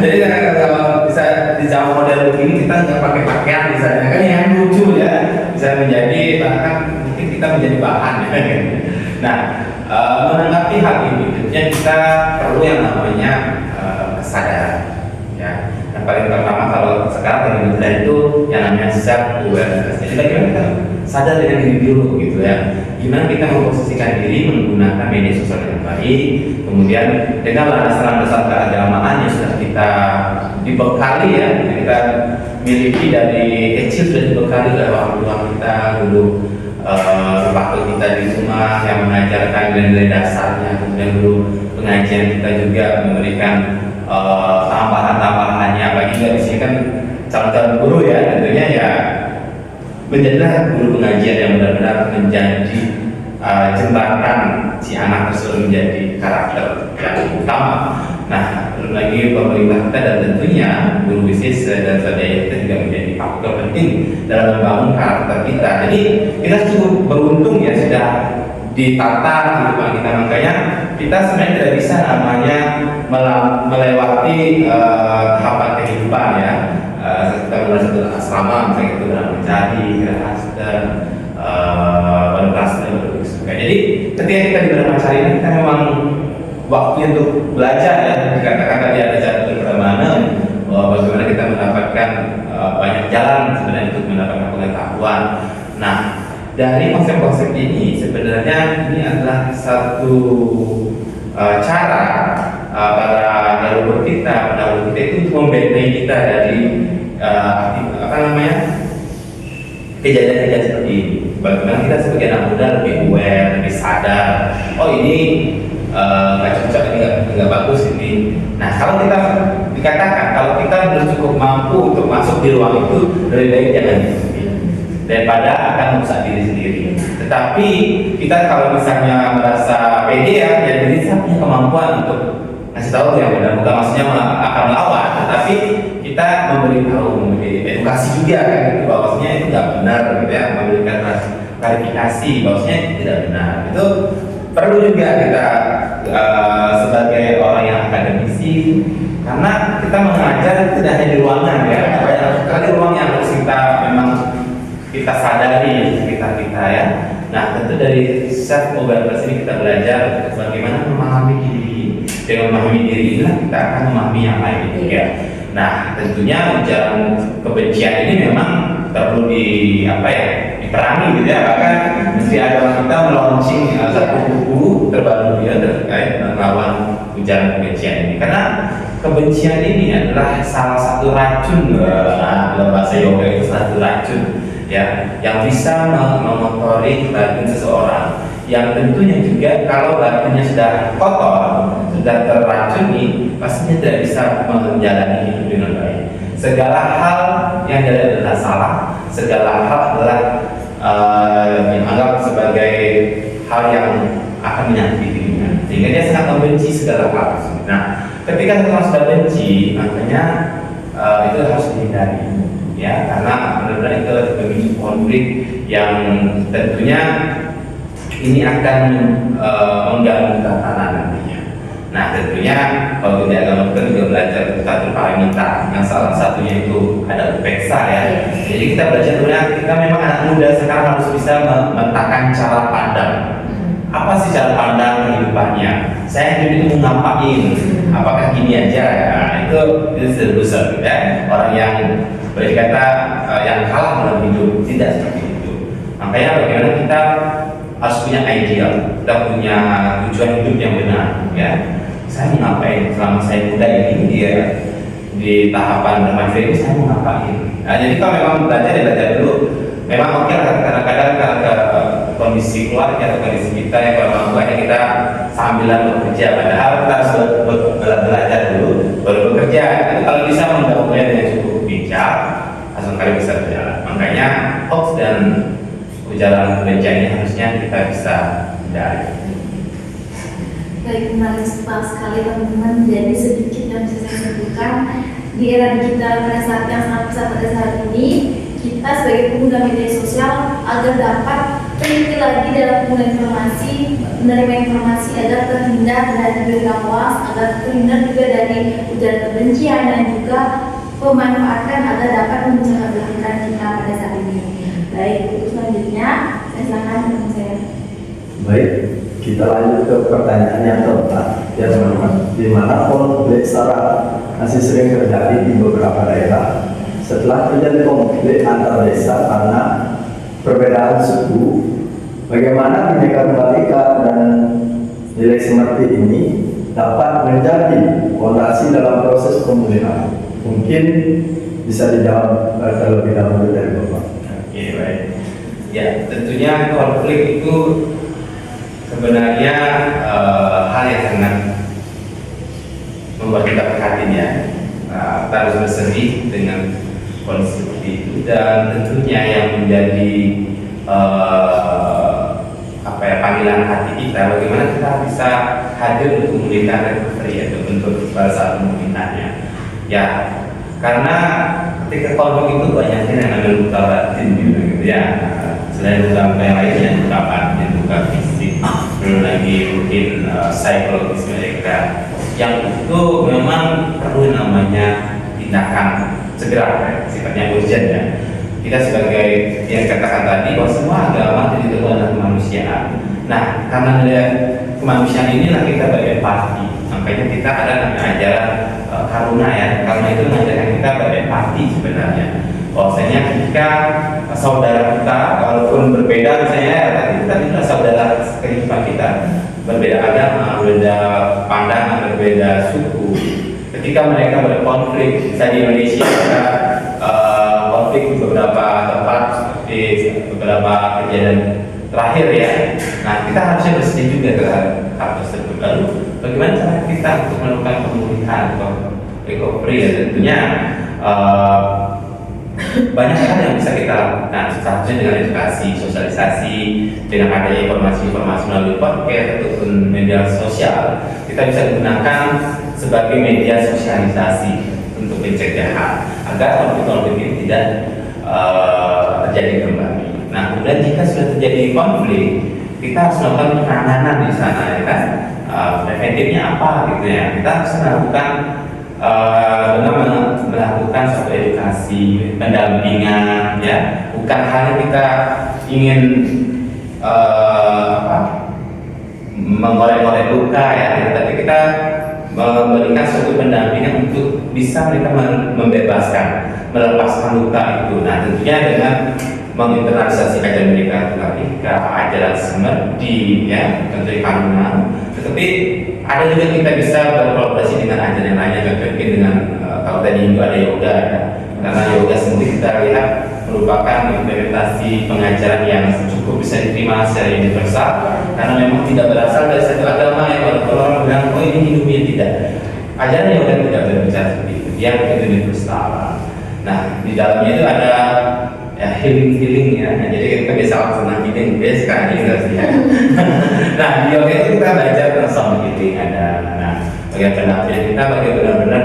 Jadi kalau bisa di zaman modern begini kita nggak pakai pakaian misalnya kan yang lucu ya, bisa menjadi bahkan mungkin kita menjadi bahan ya. Nah, menanggapi hal ini tentunya kita perlu yang namanya kesadaran ya. Yang paling pertama kalau sekarang lagi muda itu yang namanya self awareness. Jadi bagaimana kita sadar dengan diri dulu gitu ya. Gimana kita memposisikan diri menggunakan media sosial dengan baik, kemudian dengan landasan-landasan keagamaan yang sudah kita dibekali ya, kita miliki dari kecil, sudah dibekali oleh orang tua kita dulu, waktu kita di rumah yang mengajarkan nilai dasarnya, kemudian dulu pengajian kita juga memberikan tambahan-tambahannya. Bagi kita di sini kan calon-calon guru ya, tentunya ya menjadilah guru pengajian yang benar-benar menjadi jembatan si anak tersebut menjadi karakter yang utama. Nah, belum lagi pemerintah kita dan tentunya guru bisnis dan sebagainya kita juga menjadi faktor penting dalam membangun karakter kita. Jadi kita cukup beruntung ya sudah ditata kehidupan kita, makanya kita sebenarnya tidak bisa namanya melewati tahapan kehidupan ya. Kita mulai satu asrama, misalnya kita dalam mencari dan berkelas dan berkesuka. Jadi ketika kita di dalam mencari ini, kita memang waktu untuk belajar ya. Dikatakan tadi ada jatuh kemana, bagaimana kita mendapatkan banyak jalan sebenarnya untuk mendapatkan pengetahuan. Nah, dari konsep-konsep ini sebenarnya ini adalah satu cara para leluhur kita, pendahulu kita itu untuk membentengi kita dari kejadian-kejadian seperti ini. Bagaimana kita sebagai anak muda lebih aware, lebih sadar. Oh ini nggak cocok, ini nggak bagus ini. Nah kalau kita dikatakan kalau kita belum cukup mampu untuk masuk di ruang itu, lebih baik jangan dimasuki daripada akan merusak diri sendiri. Tetapi kita kalau misalnya merasa pede ya, jadi saya punya kemampuan untuk ngasih tahu yang benar, bukan maksudnya akan melawan, tetapi kita memberi edukasi juga kan gitu, bahwasanya itu nggak benar gitu ya, memberikan klarifikasi bahwasanya itu tidak benar. Itu perlu juga kita sebagai orang yang akademisi, karena kita mengajar tidak hanya di ruangan ya, banyak sekali ruang yang harus kita memang kita sadari sekitar kita ya. Nah tentu dari self awareness ini kita belajar bagaimana memahami diri. Dengan memahami diri inilah kita akan memahami yang lain juga. Nah tentunya ujaran kebencian ini memang perlu diperangi gitu ya. Bahkan Menteri Agama kita melaunching satu buku terbaru dia terkait melawan ujaran kebencian ini. Karena kebencian ini adalah salah satu racun dalam bahasa yoga itu satu racun ya yang bisa mengotori batin seseorang, yang tentunya juga kalau batinnya sudah kotor, sudah terracuni, pastinya tidak bisa menjalani hidup dengan baik. Segala hal yang dari adalah salah, segala hal adalah dianggap sebagai hal yang akan menyakiti dirinya, sehingga dia sangat membenci segala hal. Nah, ketika seseorang sudah benci, makanya itu harus dihindari. Ya, karena benar-benar itu memicu konflik yang tentunya ini akan mengganggu tatanan nantinya. Nah, tentunya kalau di agama kita juga belajar tentang paramita, yang salah satunya itu ada upeksa ya. Jadi kita belajar sebenarnya kita memang anak muda sekarang harus bisa memetakan cara pandang. Apa sih cara pandang kehidupannya? Saya hidup itu mau ngapain? Apakah gini aja? Nah, itu dosa ya. Orang yang berkata yang kalah dalam hidup tidak seperti itu. Makanya bagaimana kita harus punya ideal, kita punya tujuan hidup yang benar ya. saya mau ngapain selama saya muda ini dia di tahapan remaja ini saya mau ngapain. Nah, jadi kalau memang belajar dulu. Memang oke lah, kadang-kadang karena kondisi keluarga atau kondisi kita yang orang tuanya kita sambilan bekerja, padahal kita harus belajar dulu baru bekerja. Jadi kalau bisa mendahulunya dengan cukup bijak, langsung kali bisa berjalan. Makanya hoax dan ujaran kebencian ini harusnya kita bisa hindari. Baik, menarik sekali teman-teman. Jadi sedikit yang bisa saya sebutkan di era digital pada saat yang sangat pesat pada saat ini, kita sebagai pengguna media sosial agar dapat teliti lagi dalam menerima informasi agar terhindar dari berita hoax, agar terhindar juga dari ujaran kebencian dan juga pemanfaatan agar dapat mencelakakan kita pada saat ini. Baik, untuk selanjutnya saya silakan teman saya. Baik, kita lanjut ke pertanyaan yang keempat, ya teman-teman. Di mana konflik sara masih sering terjadi di beberapa daerah setelah terjadi konflik antar desa karena perbedaan suku. Bagaimana Bhinneka Tunggal Ika dan nilai seperti ini dapat menjadi fondasi dalam proses pemulihan? Mungkin bisa dijawab terlebih dahulu dari Bapak. Oke, baik. Ya, tentunya konflik itu sebenarnya hal yang sangat membuat kita prihatin ya. Kita harus bersedih dengan kondisi seperti itu, dan tentunya yang menjadi panggilan hati kita, bagaimana kita bisa hadir untuk memulihkan recovery atau untuk pada saat pemulihannya. Ya, karena ketika konflik itu banyak yang namanya luka batin gitu ya. Selain luka yang lainnya, luka batin, luka fisik, belum lagi mungkin psikologis mereka, yang itu memang perlu namanya tindakan segera, sifatnya urgent ya. Kita sebagai yang katakan tadi bahwa semua agama itu adalah kemanusiaan. Nah, karena ada kemanusiaan inilah kita berempati. Makanya kita ada namanya ajaran karuna ya. Karena itu mengajarkan kita berempati sebenarnya. Bahwasanya ketika saudara kita walaupun berbeda, misalnya kita adalah saudara kehidupan kita, berbeda agama, berbeda pandangan, berbeda suku. Ketika mereka berkonflik, misalnya di Indonesia ada konflik di beberapa tempat seperti beberapa kejadian terakhir ya. Nah, kita harusnya bersedih juga terhadap hal tersebut. Lalu bagaimana cara kita untuk melakukan pemulihan atau recovery ya? Tentunya banyak hal yang bisa kita lakukan, seharusnya dengan edukasi, sosialisasi, dengan adanya informasi-informasi melalui podcast ataupun media sosial. Kita bisa gunakan sebagai media sosialisasi untuk pencegahan agar konflik-konflik ini tidak terjadi kembali. Nah, kemudian jika sudah terjadi konflik, kita harus melakukan penanganan di sana, ya kan? Preventifnya apa gitu ya? Kita harus melakukan dengan melakukan suatu edukasi, pendampingan, ya, bukan hanya kita ingin mengorek-orek luka ya, tapi kita memberikan suatu pendampingan untuk bisa mereka membebaskan, melepaskan luka itu. Nah, tentunya dengan menginternalisasi ajaran Bhinneka Tunggal Ika, ajaran Semerdi, ya, tentu Karuna. Tetapi ada juga kita bisa berkolaborasi dengan ajaran yang lainnya, contohnya dengan kalau tadi Hindu ada yoga, ya. Karena yoga sendiri kita lihat merupakan implementasi pengajaran yang cukup bisa diterima secara universal, karena memang tidak berasal dari satu agama yang orang bilang oh ini Hindu, tidak. Ajaran yoga tidak berbicara seperti itu, dia universal. Nah, di dalamnya itu ada ya healing ya. Nah, jadi kita bisa langsung healing base kan ini ya. Nah, di yoga itu kita belajar tentang sound healing, ada bagaimana kita benar-benar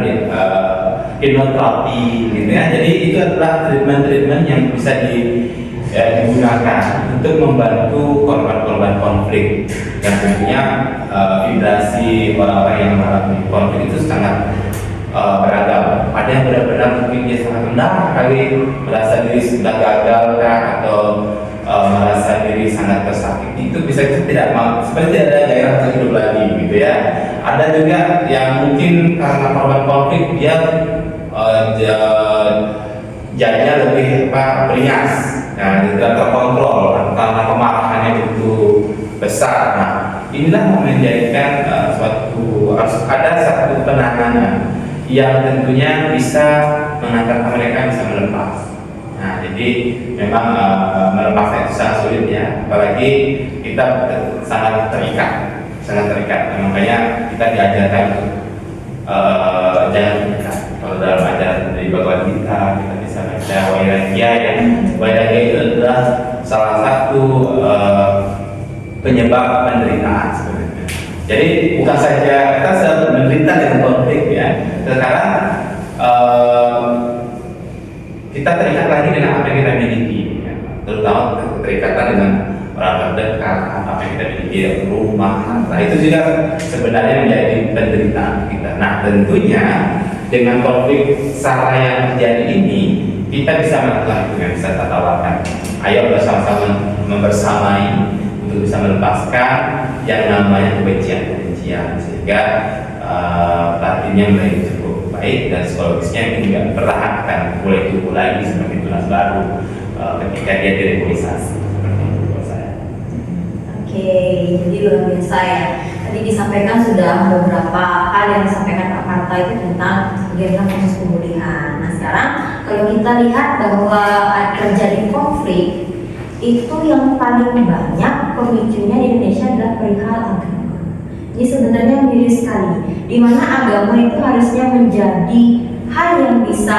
hipnoterapi gitu ya. Jadi itu adalah treatment yang bisa digunakan untuk membantu korban-korban konflik, dan tentunya vibrasi orang-orang yang mengalami konflik itu sangat beragam. Ada yang benar-benar mungkin dia sangat rendah sekali, merasa diri sudah gagal kan, atau merasa diri sangat tersakiti, itu bisa tidak mau seperti ada gairah untuk hidup lagi gitu ya. Ada juga yang mungkin karena korban konflik dia jadinya lebih beringas, nah, tidak terkontrol karena kemarahannya begitu besar. Nah, inilah yang menjadikan suatu harus ada satu penanganan yang tentunya bisa mengangkat mereka bisa melepas. Nah, jadi memang melepasnya itu sangat sulit ya, apalagi kita sangat terikat. Makanya kita diajarkan jangan terikat. Kalau dalam ajaran dari Bhagavad Gita kita bisa baca Vairagya ya. Vairagya itu adalah salah satu penyebab penderitaan sebenarnya. Jadi bukan saja kita sedang menderita dengan konflik ya. Sekarang kita terikat lagi dengan apa yang kita miliki, ya. Terutama keterikatan dengan orang terdekat, apa yang kita miliki, rumah, harta itu juga sebenarnya menjadi penderitaan kita. Nah, tentunya dengan konflik sara yang terjadi ini, kita bisa melakukan itu dengan bisa tawarkan. Ayo bersama-sama membersamai untuk bisa melepaskan yang namanya kebencian, sehingga batinnya mulai cukup baik dan psikologisnya itu juga perlahan akan mulai tumbuh lagi seperti tunas baru ketika dia direkonisasi seperti itu menurut saya. Oke, jadi luar biasa ya. Tadi disampaikan sudah beberapa hal yang disampaikan Pak Karta itu tentang bagaimana proses pemulihan. Nah sekarang kalau kita lihat bahwa terjadi konflik itu yang paling banyak pemicunya di Indonesia adalah perihal agama. Ini sebenarnya miris sekali, di mana agama itu harusnya menjadi hal yang bisa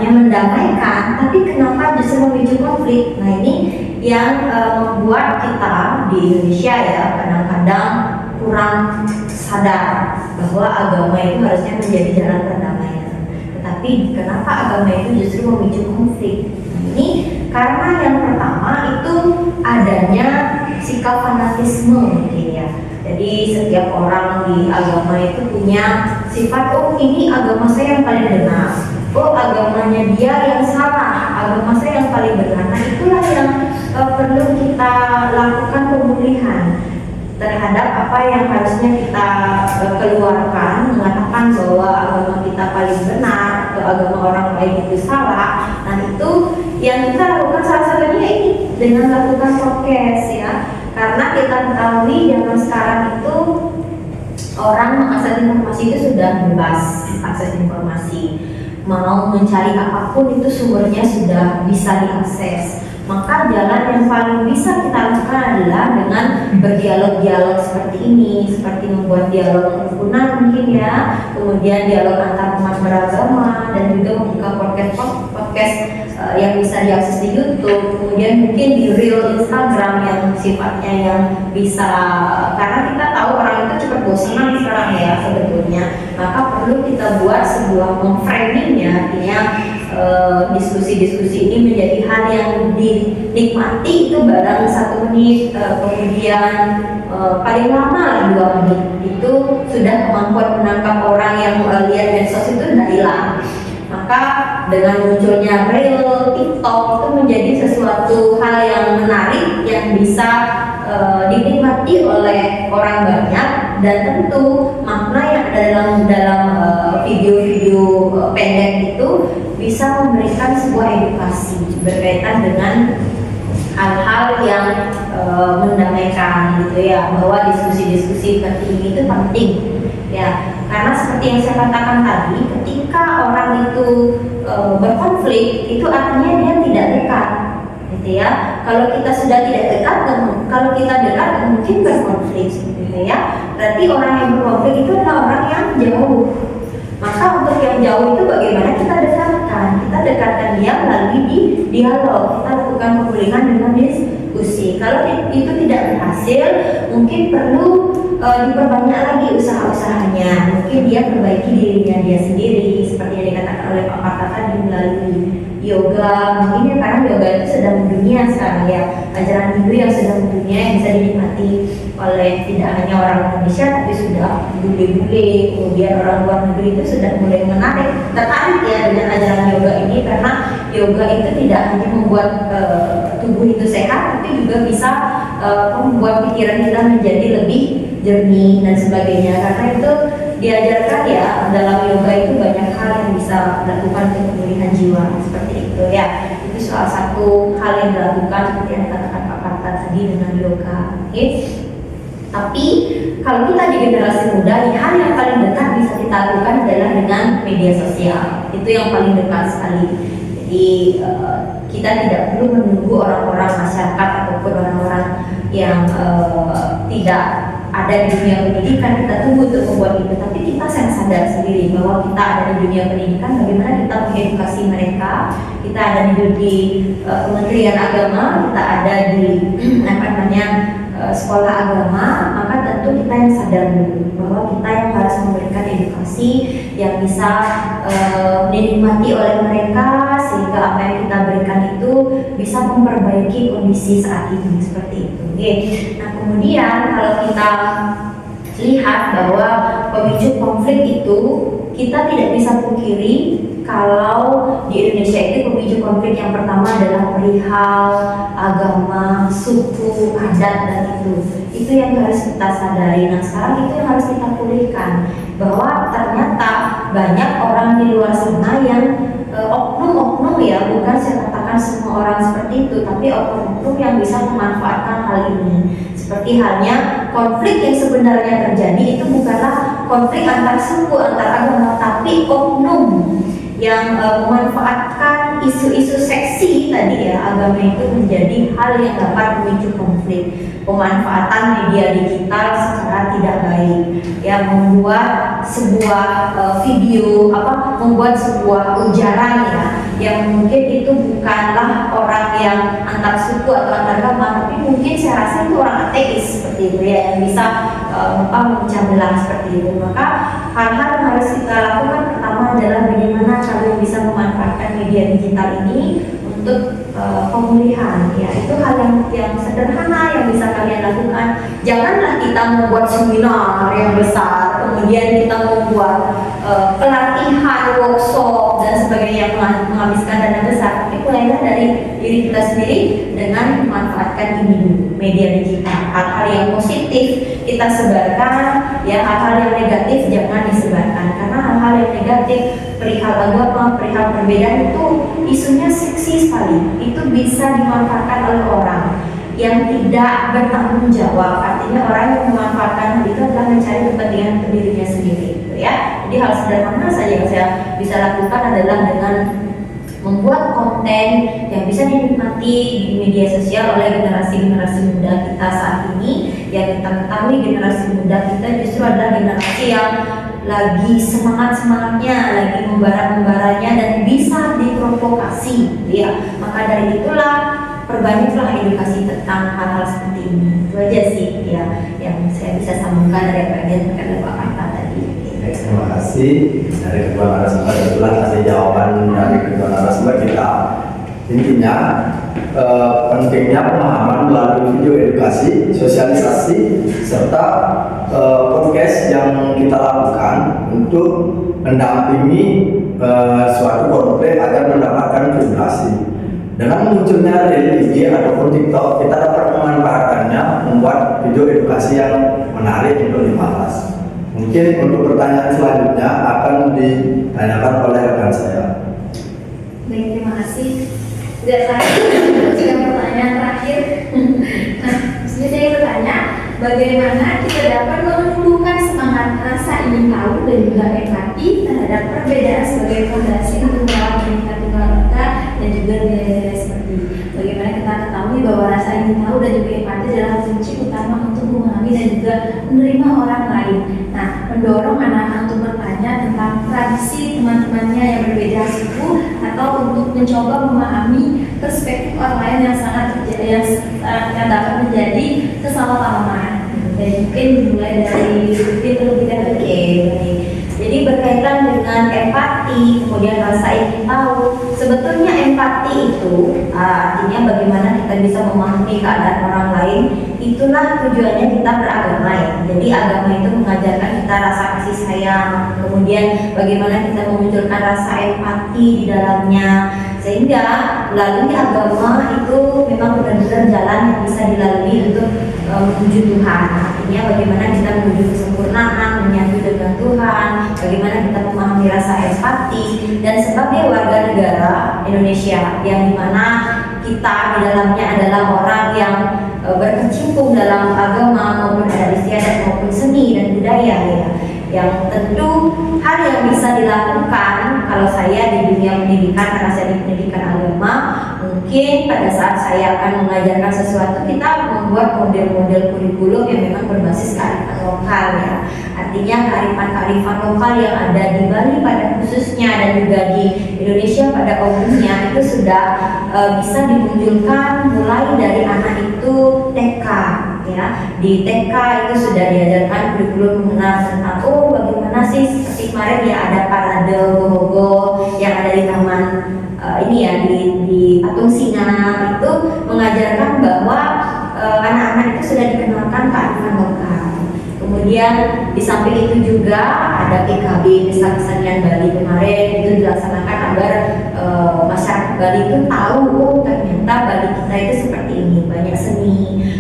mendamaikan, tapi kenapa justru memicu konflik? Nah ini yang membuat kita di Indonesia ya kadang-kadang kurang sadar bahwa agama itu harusnya menjadi jalan perdamaian. Tetapi kenapa agama itu justru memicu konflik? Nah ini karena yang pertama itu adanya sikap fanatisme mungkin ya. Jadi setiap orang di agama itu punya sifat, oh ini agama saya yang paling benar, oh agamanya dia yang salah, agama saya yang paling benar. Nah itulah yang perlu kita lakukan pemulihan terhadap apa yang harusnya kita keluarkan, mengatakan bahwa agama kita paling benar atau agama orang lain itu salah. Nah itu yang kita lakukan salah satunya ini dengan melakukan prokes ya. Karena kita ketahui zaman sekarang itu orang mengakses informasi itu sudah bebas akses informasi. Mau mencari apapun itu sumbernya sudah bisa diakses. Maka jalan yang paling bisa kita lakukan adalah dengan berdialog-dialog seperti ini, seperti membuat dialog kerukunan mungkin ya, kemudian dialog antar umat beragama, dan juga membuka podcast yang bisa diakses di YouTube, kemudian mungkin di reel Instagram yang sifatnya yang bisa, karena kita tahu orang itu cepat bosan sekarang ya sebetulnya, maka perlu kita buat sebuah memframingnya, artinya diskusi-diskusi ini menjadi hal yang dinikmati itu barang 1 menit, kemudian paling lama 2 menit itu sudah kemampuan menangkap orang yang lihat medsos itu sudah hilang. Maka dengan munculnya Reel, TikTok itu menjadi sesuatu hal yang menarik yang bisa dinikmati oleh orang banyak, dan tentu makna yang ada dalam video-video pendek itu bisa memberikan sebuah edukasi berkaitan dengan hal-hal yang mendamaikan gitu ya, bahwa diskusi-diskusi seperti ini itu penting ya, karena seperti yang saya katakan tadi, ketika orang itu berkonflik itu artinya dia tidak dekat gitu ya. Kalau kita sudah tidak dekat, kalau kita dekat mungkin berkonflik gitu ya, berarti orang yang berkonflik itu adalah orang yang jauh. Maka untuk yang jauh itu bagaimana kita dekatkan dia melalui di dialog, kita lakukan pemulihan dengan diskusi. Kalau itu tidak berhasil, mungkin perlu diperbanyak lagi usaha-usahanya. Mungkin dia perbaiki dirinya dia sendiri, seperti yang dikatakan oleh Pak Karta tadi, melalui yoga. Mungkin ya karena yoga itu sedang mendunia sekarang ya, ajaran Hindu yang sedang mendunia yang bisa dinikmati oleh tidak hanya orang Indonesia tapi sudah bule-bule, kemudian orang luar negeri itu sudah mulai tertarik ya dengan ajaran yoga ini, karena yoga itu tidak hanya membuat tubuh itu sehat, tapi juga bisa membuat pikiran kita menjadi lebih jernih dan sebagainya. Karena itu diajarkan ya, dalam yoga itu banyak hal yang bisa dilakukan untuk pemulihan jiwa seperti itu ya. Itu salah satu hal yang dilakukan seperti yang dikatakan Pak Karta tadi dengan yoga. Okay? Tapi kalau kita di generasi muda, hal yang paling dekat bisa kita lakukan adalah dengan media sosial. Itu yang paling dekat sekali. Jadi kita tidak perlu menunggu orang-orang masyarakat ataupun orang-orang yang tidak ada di dunia pendidikan kita tunggu untuk membuat itu, tapi kita sadar sendiri bahwa kita ada di dunia pendidikan, bagaimana kita mengedukasi mereka. Kita ada di Kementerian Agama, kita ada di sekolah agama, maka tentu kita yang sadar dulu bahwa kita yang harus memberikan edukasi yang bisa dinikmati oleh mereka, sehingga apa yang kita berikan itu bisa memperbaiki kondisi saat ini seperti itu. Oke. Nah, kemudian kalau kita lihat bahwa pemicu konflik itu kita tidak bisa pungkiri kalau di Indonesia itu pemicu konflik yang pertama adalah perihal agama, suku, adat, dan itu yang harus kita sadari. Nah, sekarang itu yang harus kita pulihkan, bahwa ternyata banyak orang di luar sana yang oknum-oknum, ya, bukan saya katakan semua orang seperti itu, tapi oknum-oknum yang bisa memanfaatkan hal ini. Seperti halnya konflik yang sebenarnya terjadi itu bukanlah konflik antar suku, antar agama, tapi oknum yang memanfaatkan isu-isu seksi tadi, ya, agama itu menjadi hal yang dapat memicu konflik. Pemanfaatan media digital secara tidak baik, ya, membuat sebuah video, membuat sebuah ujaran, ya, yang mungkin itu bukanlah orang yang antar suku atau antar agama, tapi mungkin saya rasa itu orang ateis seperti itu, ya, yang bisa memecah belah seperti itu. Maka hal-hal yang harus kita lakukan pertama adalah bagaimana cara bisa memanfaatkan media digital ini untuk pemulihan, ya, itu hal yang sederhana yang bisa kalian lakukan. Janganlah kita membuat seminar yang besar, kemudian kita membuat pelatihan, workshop, dan sebagainya yang menghabiskan dana besar, tapi mulailah dari diri kita sendiri dengan memanfaatkan ini dulu, media digital. Hal-hal yang positif kita sebarkan, ya, hal-hal yang negatif jangan disebarkan, karena hal-hal yang negatif perihal agama, perihal perbedaan itu isunya seksi sekali. Itu bisa dimanfaatkan oleh orang yang tidak bertanggung jawab. Artinya orang yang memanfaatkan itu adalah mencari kepentingan untuk dirinya sendiri, gitu, ya. Jadi hal sederhana saja yang saya bisa lakukan adalah dengan membuat konten yang bisa dinikmati di media sosial oleh generasi-generasi muda kita saat ini. Yang kita ketahui generasi muda kita justru adalah generasi yang lagi semangat-semangatnya, lagi membara-membaranya, dan bisa diprovokasi, ya. Maka dari itulah perbanyaklah edukasi tentang hal-hal seperti ini. Itu aja sih, ya, yang saya bisa sambungkan dari apa yang disampaikan Pak Karta tadi. Terima kasih dari kedua narasumber. Itulah tadi jawaban dari kedua narasumber kita. Intinya pentingnya pemahaman melalui video edukasi, sosialisasi, serta podcast yang kita lakukan untuk mendampingi suatu konflik agar mendapatkan vibrasi. Dengan munculnya religi ataupun TikTok, kita dapat memanfaatkannya membuat video edukasi yang menarik untuk dibahas. Mungkin untuk pertanyaan selanjutnya akan ditanyakan oleh rekan saya. Baik, terima kasih. Sudah pertanyaan terakhir. Nah, saya bertanya, bagaimana kita dapat menumbuhkan semangat rasa ingin tahu dan juga empati terhadap perbedaan sebagai fondasi untuk merawat Bhinneka Tunggal Ika dan juga nilai-nilai seperti bagaimana kita ketahui bahwa rasa ingin tahu dan juga empati adalah kunci utama untuk memahami dan juga menerima orang lain. Nah, mendorong anak-anak untuk bertanya tentang tradisi teman-temannya yang berbeda suku atau untuk mencoba memahami perspektif orang lain yang yang dapat menjadi kesalahpahaman. Dan mungkin dimulai dari terlebih dahulu. Jadi berkaitan dengan empati, kemudian rasa ingin tahu. Sebetulnya empati itu artinya bagaimana kita bisa memahami keadaan orang lain. Itulah tujuannya kita beragama, ya. Jadi agama itu mengajarkan kita rasa kasih sayang, kemudian bagaimana kita memunculkan rasa empati di dalamnya, sehingga melalui agama itu memang benar-benar jalan yang bisa dilalui untuk menuju Tuhan. Artinya bagaimana kita menuju kesempurnaan, menyatu dengan Tuhan, bagaimana kita memahami rasa empati, dan sebagai warga negara Indonesia yang dimana kita di dalamnya adalah orang yang berkecimpung dalam agama maupun adat istiadat maupun seni dan budaya ya, yang tentu hal yang bisa dilakukan kalau saya di dunia pendidikan, karena saya di pendidikan agama, mungkin pada saat saya akan mengajarkan sesuatu kita membuat model-model kurikulum yang memang berbasis kearifan lokal ya. Artinya kearifan-kearifan lokal yang ada di Bali pada khususnya dan juga di Indonesia pada umumnya itu sudah bisa dimunculkan mulai dari anak itu TK ya. Di TK itu sudah diajarkan kurikulum mengenal tentang bagaimana sih, seperti kemarin ya ada parade gogo yang ada di taman ini ya di Patung Singa, itu mengajarkan bahwa anak-anak itu sudah dikenalkan kearifan lokal. Kemudian di samping itu juga ada PKB Pesta Kesenian Bali kemarin itu dilaksanakan agar masyarakat Bali itu tahu ternyata Bali kita itu seperti ini, banyak seni.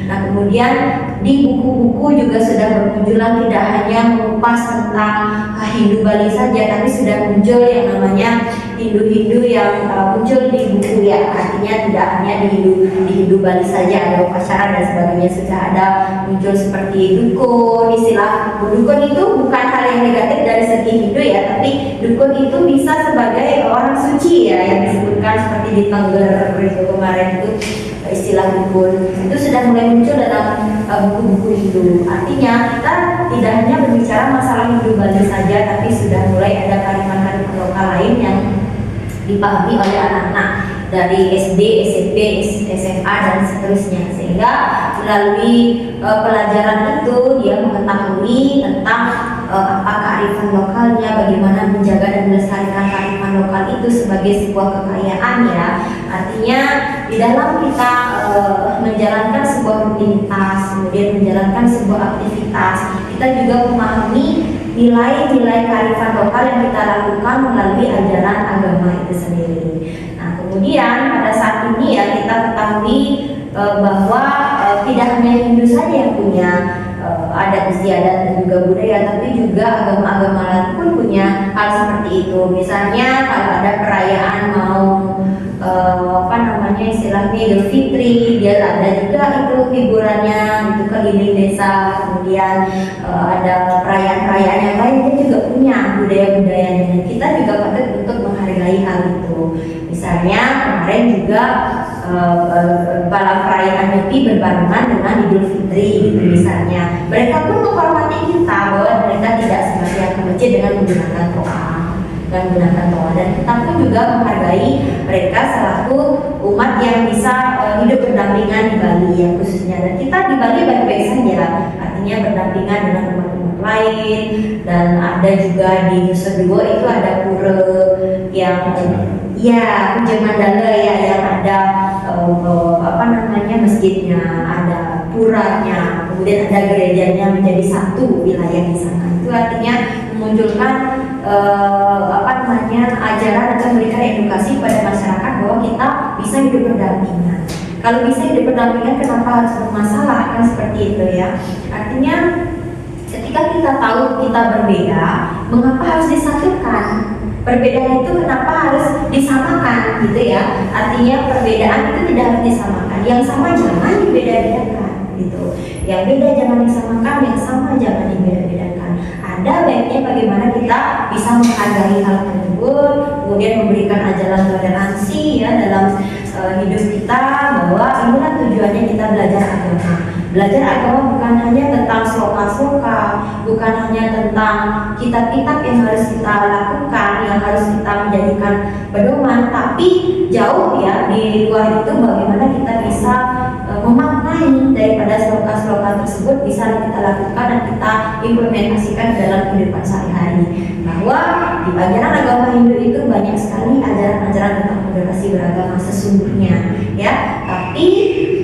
Nah kemudian di buku-buku juga sudah bermunculan tidak hanya mengupas tentang Hindu Bali saja, tapi sudah muncul yang namanya Hindu-Hindu yang muncul di buku ya. Artinya tidak hanya di Hindu Bali saja, ada upacara dan sebagainya sudah ada muncul seperti dukun. Istilah dukun itu bukan hal yang negatif dari segi Hindu ya, tapi dukun itu bisa sebagai orang suci ya, yang disebutkan seperti di Tengger itu kemarin itu istilah dukun itu sudah mulai muncul dalam buku-buku Hindu. Artinya kita tidak hanya berbicara masalah Hindu Bali saja, tapi sudah mulai ada kearifan-kearifan lokal lain yang dipahami oleh anak-anak dari SD, SMP, SMA dan seterusnya, sehingga melalui pelajaran itu dia mengetahui tentang apa kearifan lokalnya, bagaimana menjaga dan melestarikan kearifan lokal itu sebagai sebuah kekayaan ya. Artinya di dalam kita menjalankan sebuah rutinitas, kemudian menjalankan sebuah aktivitas, kita juga memahami nilai-nilai kearifan lokal yang kita lakukan melalui ajaran agama itu sendiri. Nah kemudian pada saat ini ya kita ketahui bahwa tidak hanya Hindu saja yang punya adat istiadat dan juga budaya, tapi juga agama-agama lain pun punya hal seperti itu. Misalnya kalau ada perayaan mau istilahnya Idul Fitri, dia ada juga itu hiburannya itu keliling desa. Kemudian ada perayaan-perayaan yang lain, dia juga punya budaya-budayanya, dan kita juga patut untuk menghargai hal itu. Misalnya kemarin juga perayaan Nyepi berbarengan dengan Idul Fitri gitu misalnya. Mereka pun menghormati kita bahwa mereka tidak seperti yang ke masjid dengan menggunakan toa dan kita pun juga menghargai mereka selaku umat yang bisa hidup berdampingan di Bali ya khususnya. Dan kita di Bali baik-baik saja, artinya berdampingan dengan umat-umat lain. Dan ada juga di Nusa Dua itu ada pura yang ya Puja Mandala ya, yang ada masjidnya, ada puranya, kemudian ada gerejanya menjadi satu wilayah di sana. Itu artinya memunculkan ajaran atau memberikan edukasi pada masyarakat bahwa kita bisa hidup berdampingan. Kalau bisa hidup berdampingan, kenapa harus bermasalah? Kan seperti itu ya. Artinya ketika kita tahu kita berbeda, mengapa harus disatukan? Perbedaan itu kenapa harus disamakan gitu ya? Artinya perbedaan itu tidak harus disamakan. Yang sama jangan dibeda-bedakan gitu. Yang beda jangan disamakan, yang sama jangan dibeda-bedakan. Ada baiknya bagaimana kita bisa menghargai hal tersebut, kemudian memberikan ajaran toleransi ya dalam hidup kita, bahwa inilah tujuannya kita belajar agama. Belajar agama bukan hanya tentang sloka-sloka, bukan hanya tentang kitab-kitab yang harus kita lakukan, yang harus kita menjadikan pedoman, tapi jauh ya di luar itu bagaimana kita bisa memaknai daripada sloka-sloka tersebut bisa kita lakukan dan kita implementasikan dalam kehidupan sehari-hari. Bahwa di ajaran agama Hindu itu banyak sekali ajaran-ajaran tentang moderasi beragama sesungguhnya ya, tapi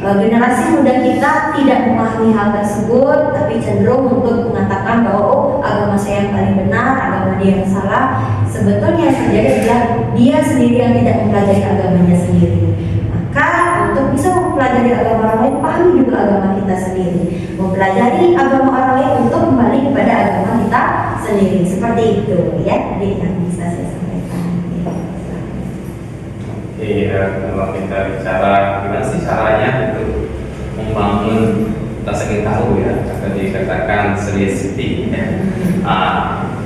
generasi muda kita tidak memahami hal tersebut, tapi cenderung untuk mengatakan bahwa agama saya yang paling benar, agama dia yang salah. Sebetulnya yang terjadi adalah dia sendiri yang tidak mempelajari agamanya sendiri. Maka untuk bisa mempelajari agama orang lain, pahami juga agama kita sendiri. Mempelajari agama orang lain untuk kembali kepada agama kita sendiri. Seperti itu ya, jadi yang bisa saya sampaikan. Oke, kalau kita bicara gimana sih caranya itu membangun rasa ingin tahu ya, atau dikatakan curiosity ya,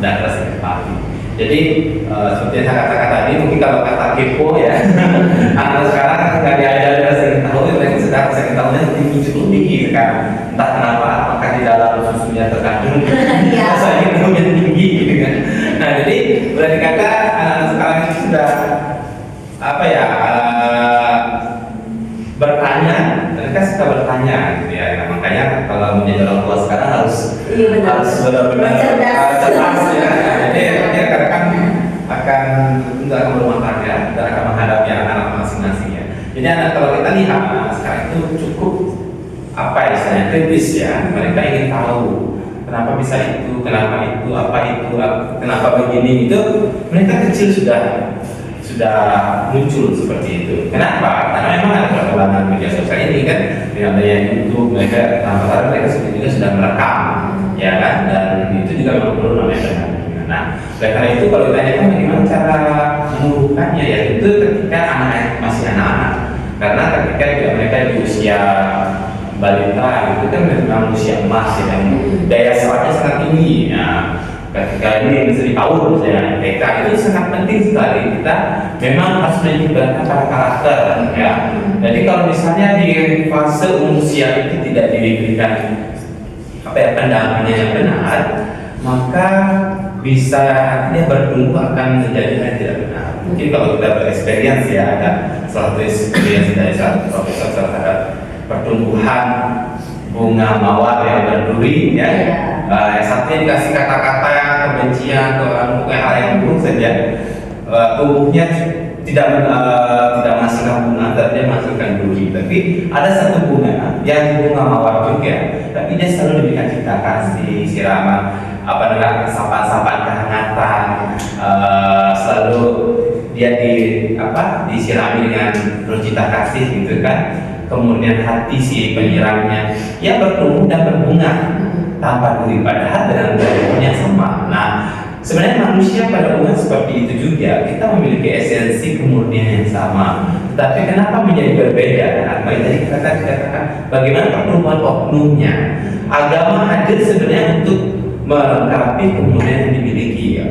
dan rasa empati. Jadi seperti yang saya katakan tadi, mungkin kalau kata kepo ya, anak sekarang nggak diajari rasa ingin tahu, mereka sedang rasa ingin tahunya cukup tinggi sekarang. Entah kenapa, apakah di dalam susunya terkandung rasa ingin tahunya tinggi gitu kan. Nah jadi boleh dikata anak sekarang itu sudah apa ya, bertanya, mereka suka bertanya gitu ya. Nah, makanya kalau menjadi orang tua sekarang harus benar-benar cerdas ya. Jadi dia kadang akan nggak akan berumah tangga, nggak akan menghadapi anak-anak masing-masing ya. Jadi anak, kalau kita lihat anak sekarang itu cukup apa istilahnya, kritis ya. Mereka ingin tahu kenapa bisa itu, kenapa itu, apa itu, kenapa begini itu. Mereka kecil sudah muncul seperti itu. Kenapa? Karena memang ada perkembangan media sosial ini kan, dengan adanya YouTube, mereka juga sudah merekam, ya kan, dan itu juga memang perlu namanya benar. Nah, oleh karena itu kalau ditanyakan bagaimana cara menumbuhkannya, ya itu ketika anak masih anak-anak. Karena ketika juga mereka di usia balita itu kan memang usia emas ya, yang daya serapnya sangat tinggi. Nah, ketika ini bisa dipaut misalnya TK, itu sangat penting sekali kita memang harus menunjukkan para karakter ya. Jadi kalau misalnya di fase usia itu tidak diberikan pendampingan yang benar, maka bisa dia bertumbuh akan menjadi hal yang tidak benar. Mungkin kalau kita bereksperience ya, ada salah satu experience dari satu profesor terhadap pertumbuhan bunga mawar yang berduri ya. Yang satunya dikasih kata-kata kebencian atau hal yang buruk saja, tumbuhnya tidak menghasilkan bunga, tapi dia menghasilkan duri. Tapi ada satu bunga yang bunga mawar juga, tapi dia selalu diberikan cinta kasih, siraman, sapaan-sapaan kehangatan, selalu dia disirami dengan penuh cinta kasih gitu kan. Kemudian hati si penyiramnya yang bertumbuh dan berbunga tanpa duri, padahal dengan daunnya sama. Nah, sebenarnya manusia pada umumnya seperti itu juga. Kita memiliki esensi kemurnian yang sama, tetapi kenapa menjadi berbeda? Nah, tadi kita katakan bagaimana pertumbuhan oknumnya. Agama hadir sebenarnya untuk melengkapi kemurnian yang dimiliki ya,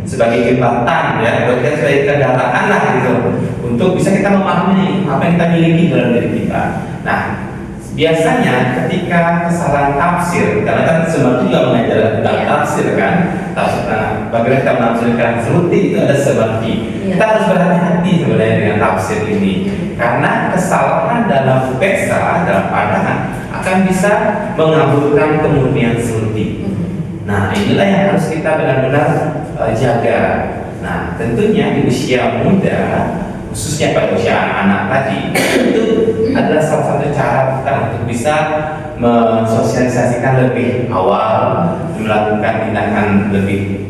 sebagai jembatan ya, buat kita sebagai kendaraan lah gitu, untuk bisa kita memahami apa yang kita miliki dalam diri kita. Nah, biasanya ketika kesalahan tafsir, karena kan semua juga mengajar tentang tafsir kan, bagaimana kita menafsirkan seruti itu ada seperti kita harus berhati-hati sebenarnya dengan tafsir ini, karena kesalahan dalam peksa, dalam pandangan akan bisa mengabulkan kemurnian seruti. Nah, inilah yang harus kita benar-benar jaga. Nah, tentunya di usia muda, khususnya pada usia anak-anak tadi, itu adalah salah satu cara kita untuk bisa mensosialisasikan lebih awal, melakukan tindakan lebih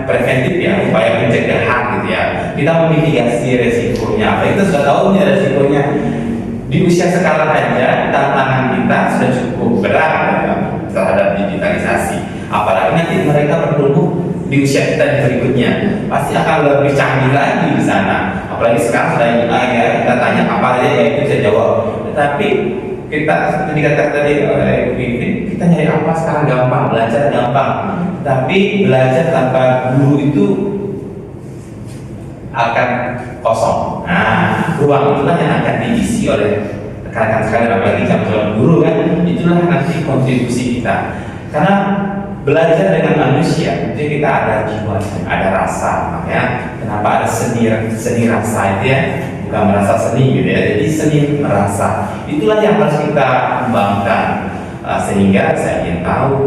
preventif ya, upaya pencegahan gitu ya. Kita memitigasi resikonya. Kita sudah tahu nih resikonya. Di usia sekarang aja tantangan kita sudah cukup berat ya, terhadap digitalisasi. Apalagi nanti mereka bertumbuh di usia kita berikutnya, pasti akan lebih canggih lagi di sana. Apalagi sekarang sudah ya, kita tanya apa aja ya itu bisa jawab. Tetapi kita seperti dikatakan tadi oleh Ibu Vivi, kita nyari apa sekarang gampang, belajar gampang. Tapi belajar tanpa guru itu akan kosong. Nah, ruang itulah yang akan diisi oleh rekan-rekan sekalian, apalagi calon guru kan, itulah nanti kontribusi kita. Karena belajar dengan manusia, jadi kita ada jiwa, ada rasa, makanya kenapa ada seni rasa itu ya, bukan merasa seni gitu ya, jadi seni merasa, itulah yang harus kita kembangkan. Sehingga saya ingin tahu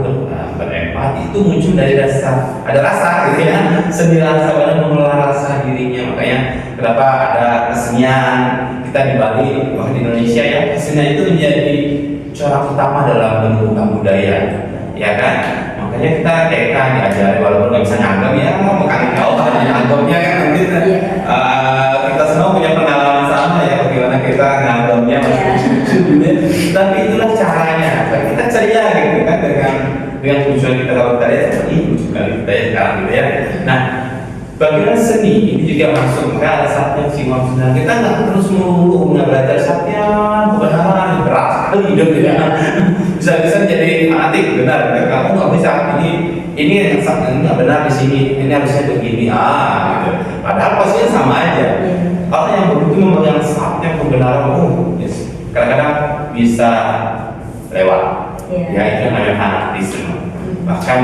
berempati itu muncul dari rasa, ada rasa gitu ya, seni rasa, bagaimana mengelola rasa dirinya. Makanya kenapa ada kesenian kita di Bali, di Indonesia ya, kesenian itu menjadi corak utama dalam menumbuhkan budaya, ya kan? Makanya kita TK diajari, walaupun nggak bisa nyagam ya, mau kali jauh ada nyagamnya kan, mungkin kita semua punya pengalaman sama ya, bagaimana kita ngagamnya masih lucu gitu. Tapi itulah caranya, kita ceria gitu kan, dengan tujuan kita kalau kita lihat seperti lucu kali kita ya sekarang gitu ya. Nah, bagian seni ini juga masuk ke ada satya siwa sudah. Kita nggak terus melulu belajar satya kebenaran berat sekali hidup kita. Bisa-bisa jadi fanatik benar. Kamu nggak bisa ini yang nggak benar di sini. Ini harusnya begini gitu. Padahal posisinya sama aja. Orang yang begitu memegang satya kebenaran, kadang-kadang bisa lewat. Ya itu namanya fanatisme. Bahkan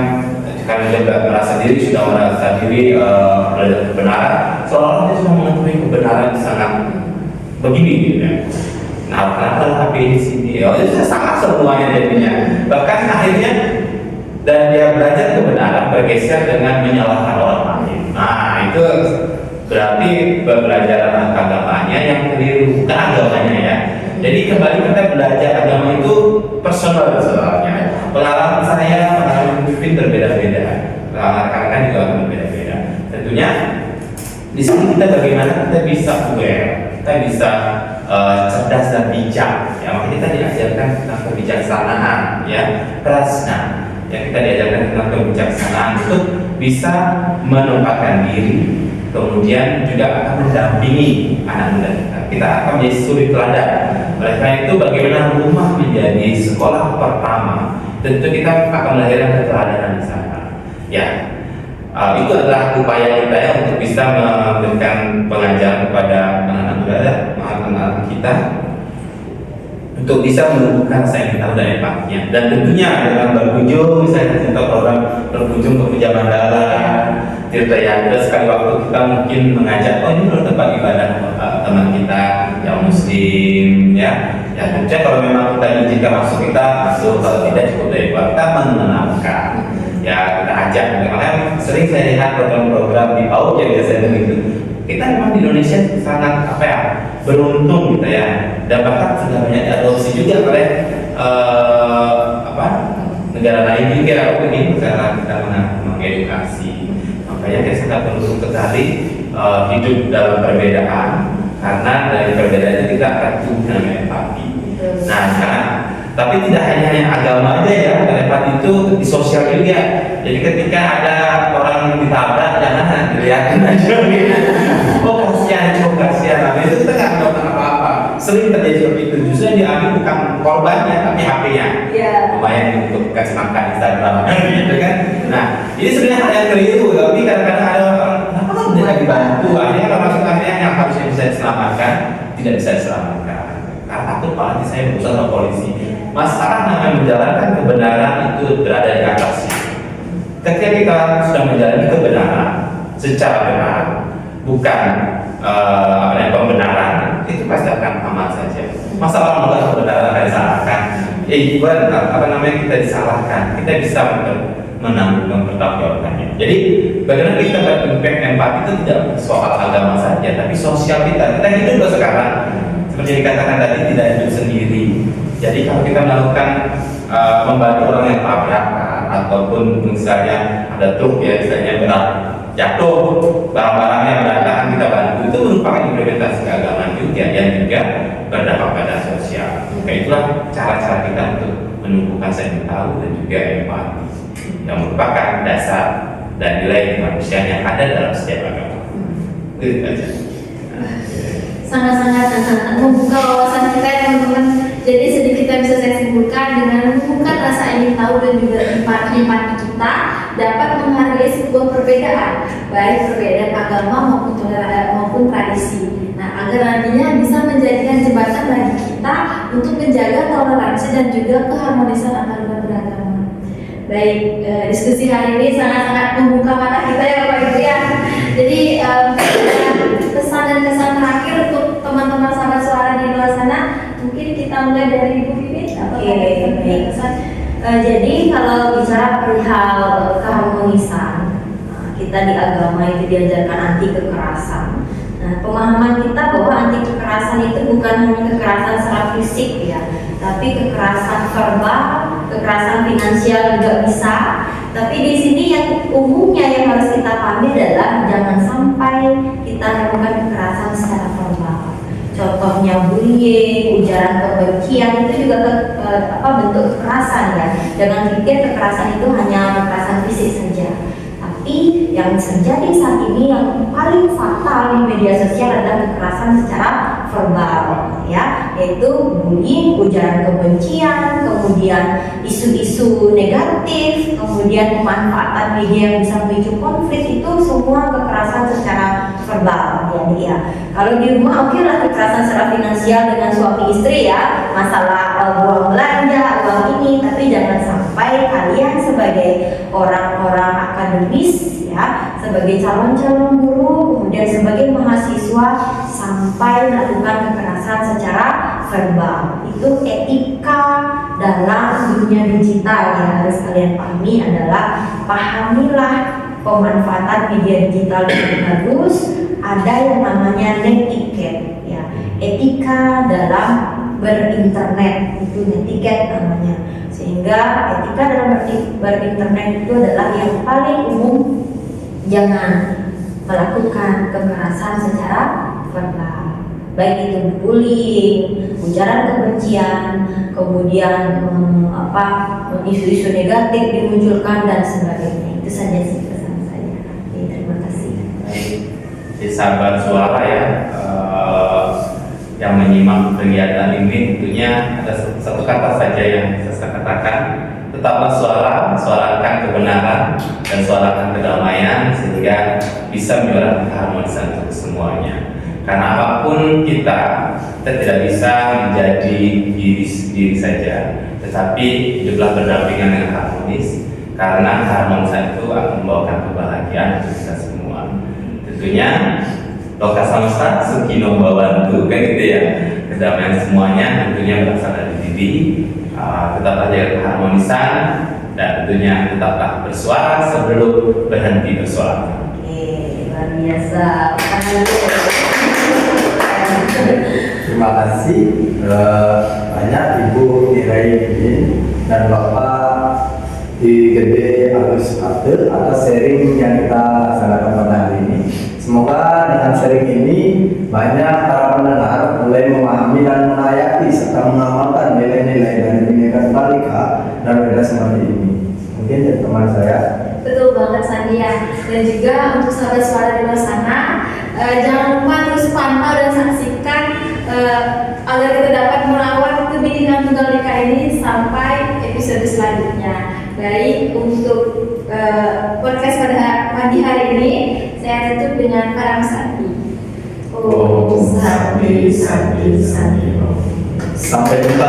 karena dia merasa diri belajar kebenaran, seolah-olah dia sudah mengetahui kebenaran di sana begini gitu ya. Nah, kenapa HP di sini? Itu sangat semuanya jadinya. Bahkan akhirnya dan dia belajar kebenaran bergeser dengan menyalahkan orang lain. Nah, itu berarti pembelajaran agamanya yang keliru, bukan agamanya ya. Jadi kembali kita belajar agama itu personal sebenarnya. Pengalaman saya, pengalaman Vivin berbeda-beda. Pengalaman rekan-rekan juga akan berbeda-beda. Tentunya di sini kita bagaimana kita bisa aware, kita bisa cerdas dan bijak. Ya, makanya kita diajarkan tentang kebijaksanaan, ya, prasna. Yang kita diajarkan tentang kebijaksanaan itu bisa menempatkan diri, kemudian juga akan mendampingi anak muda kita. Kita akan menjadi suri teladan. Oleh karena itu, bagaimana rumah menjadi sekolah pertama, tentu kita akan melahirkan keteladanan di sana. Ya, itu adalah upaya kita ya untuk bisa memberikan pengajaran kepada anak-anak muda, anak-anak kita, untuk bisa menumbuhkan rasa ingin tahu dan empatinya. Dan tentunya dengan berkunjung, misalnya contoh program berkunjung ke Puja Mandala, Tirta Yatra, sekali waktu kita mungkin mengajak, ini loh tempat ibadah teman kita yang muslim, ya. Ya tentunya kalau memang kita izinkan masuk, kita masuk, kalau tidak cukup dari luar, kita menenangkan. Ya kita ajak, karena sering saya lihat program-program di PAUD yang biasanya begitu. Kita memang di Indonesia sangat beruntung gitu ya, dan bahkan sudah banyak diadopsi juga oleh negara lain juga begitu cara kita mengedukasi. Makanya kita sangat beruntung sekali hidup dalam perbedaan, karena dari perbedaan itu kita akan tumbuh dengan empati. Nah, tapi tidak hanya agama aja ya, empati itu di sosial juga. Jadi ketika ada orang ditabrak, jangan dilihatin aja gitu. Kasihan. Nah, itu kita nggak melakukan apa-apa. Sering terjadi seperti itu. Justru yang diambil bukan korbannya, tapi HP-nya. Lumayan untuk kasih makan Instagram, gitu kan. Nah, ini sebenarnya hal yang keliru. Tapi kadang-kadang ada orang, kenapa kan tidak dibantu? Akhirnya kalau maksudnya yang harusnya bisa diselamatkan, tidak bisa diselamatkan. Karena takut malah saya berusaha sama polisi. Masalah namanya menjalankan kebenaran itu berada di atas. Ketika kita sudah menjalani kebenaran secara benar, bukan pembenaran, itu pasti akan aman saja. Masalah bukan kebenaran akan disalahkan. Kita disalahkan, kita bisa menanggung pertanggungjawabannya. Jadi bagaimana kita berimpact empati itu tidak soal agama saja, tapi sosial kita. Kita hidup loh sekarang. Seperti yang dikatakan tadi, tidak hidup sendiri. Jadi kalau kita melakukan membantu orang yang tabrakan, ataupun misalnya ada truk ya, misalnya berat jatuh, barang-barangnya berantakan, kita bantu, itu merupakan implementasi keagamaan juga yang juga berdampak pada sosial. Maka itulah cara-cara kita untuk menumbuhkan rasa tahu dan juga empati yang merupakan dasar dan nilai kemanusiaan yang ada dalam setiap agama. Itu aja. Sangat-sangat membuka wawasan kita ya teman-teman. Jadi sedikit yang bisa saya simpulkan, dengan menumbuhkan rasa ingin tahu dan juga empati kita dapat menghargai sebuah perbedaan, baik perbedaan agama maupun tradisi. Nah, agar nantinya bisa menjadikan jembatan bagi kita untuk menjaga toleransi dan juga keharmonisan antar beragama. Baik, diskusi hari ini sangat-sangat membuka mata kita ya Bapak Ibu ya. Jadi pesan dan kesan terakhir untuk teman-teman sahabat suara di luar sana, mungkin kita mulai dari Ibu Vivin. Pesan? Jadi kalau bicara perihal keharmonisan, kita di agama itu diajarkan anti kekerasan. Nah, pemahaman kita bahwa anti kekerasan itu bukan hanya kekerasan secara fisik ya, tapi kekerasan verbal, kekerasan finansial juga bisa. Tapi di sini yang umumnya yang harus kita pahami adalah jangan sampai kita melakukan kekerasan secara verbal. Contohnya bullying, ujaran kebencian itu juga bentuk kekerasan ya. Jangan pikir kekerasan itu hanya kekerasan fisik saja, tapi yang terjadi saat ini yang paling fatal di media sosial adalah kekerasan secara verbal, ya, yaitu bullying, ujaran kebencian, kemudian isu-isu negatif, kemudian pemanfaatan media yang bisa memicu konflik, itu semua kekerasan secara verbal. Jadi ya, kalau di rumah oke lah kekerasan secara finansial dengan suami istri ya, masalah uang belanja, uang ini, tapi jangan sampai kalian sebagai orang-orang akademis ya, sebagai calon-calon guru, kemudian sebagai mahasiswa sampai melakukan kekerasan secara verbal. Itu etika dalam dunia digital yang harus kalian pahami adalah pahamilah pemanfaatan media digital yang bagus. Ada yang namanya netiquette ya, etika dalam berinternet, itu netiquette namanya. Sehingga etika dalam berinternet itu adalah yang paling umum. Jangan melakukan kekerasan secara verbal, baik itu bullying, ujaran kebencian, kemudian isu-isu negatif dimunculkan dan sebagainya. Itu saja sih pesan saya. Oke, terima kasih. Di sahabat suara ya, yang menyimak kegiatan ini tentunya ada satu kata saja yang bisa saya katakan: tetaplah suarakan kebenaran dan suarakan kedamaian sehingga bisa menyuarakan keharmonisan untuk semuanya. Karena apapun kita tidak bisa menjadi diri saja, tetapi hiduplah berdampingan dengan harmonis, karena keharmonisan itu akan membawakan kebahagiaan untuk kita semua. Tentunya Loka Samasta Sukino Bawantu, kan gitu ya. Kedamaian semuanya tentunya berasal dari diri. Tetaplah jaga keharmonisan dan tentunya tetaplah bersuara sebelum berhenti bersuara. Oke, luar biasa. Terima kasih banyak Ibu Nirai Bidin dan Bapak IGD Agus Abdul atas sharing yang kita laksanakan pada hari ini. Semoga dengan sharing ini banyak para pendengar mulai memahami dan menghayati serta mengamalkan nilai-nilai dari Bhinneka Tunggal Ika dan beda seperti ini. Mungkin dari teman saya. Betul banget Sandia. Dan juga untuk sahabat suara di luar sana, jangan lupa terus pantau dan saksikan agar kita dapat merawat Bhinneka Tunggal Ika ini sampai episode selanjutnya. Baik, untuk podcast pada pagi hari ini saya tutup dengan Parang Sandi. Sampai jumpa.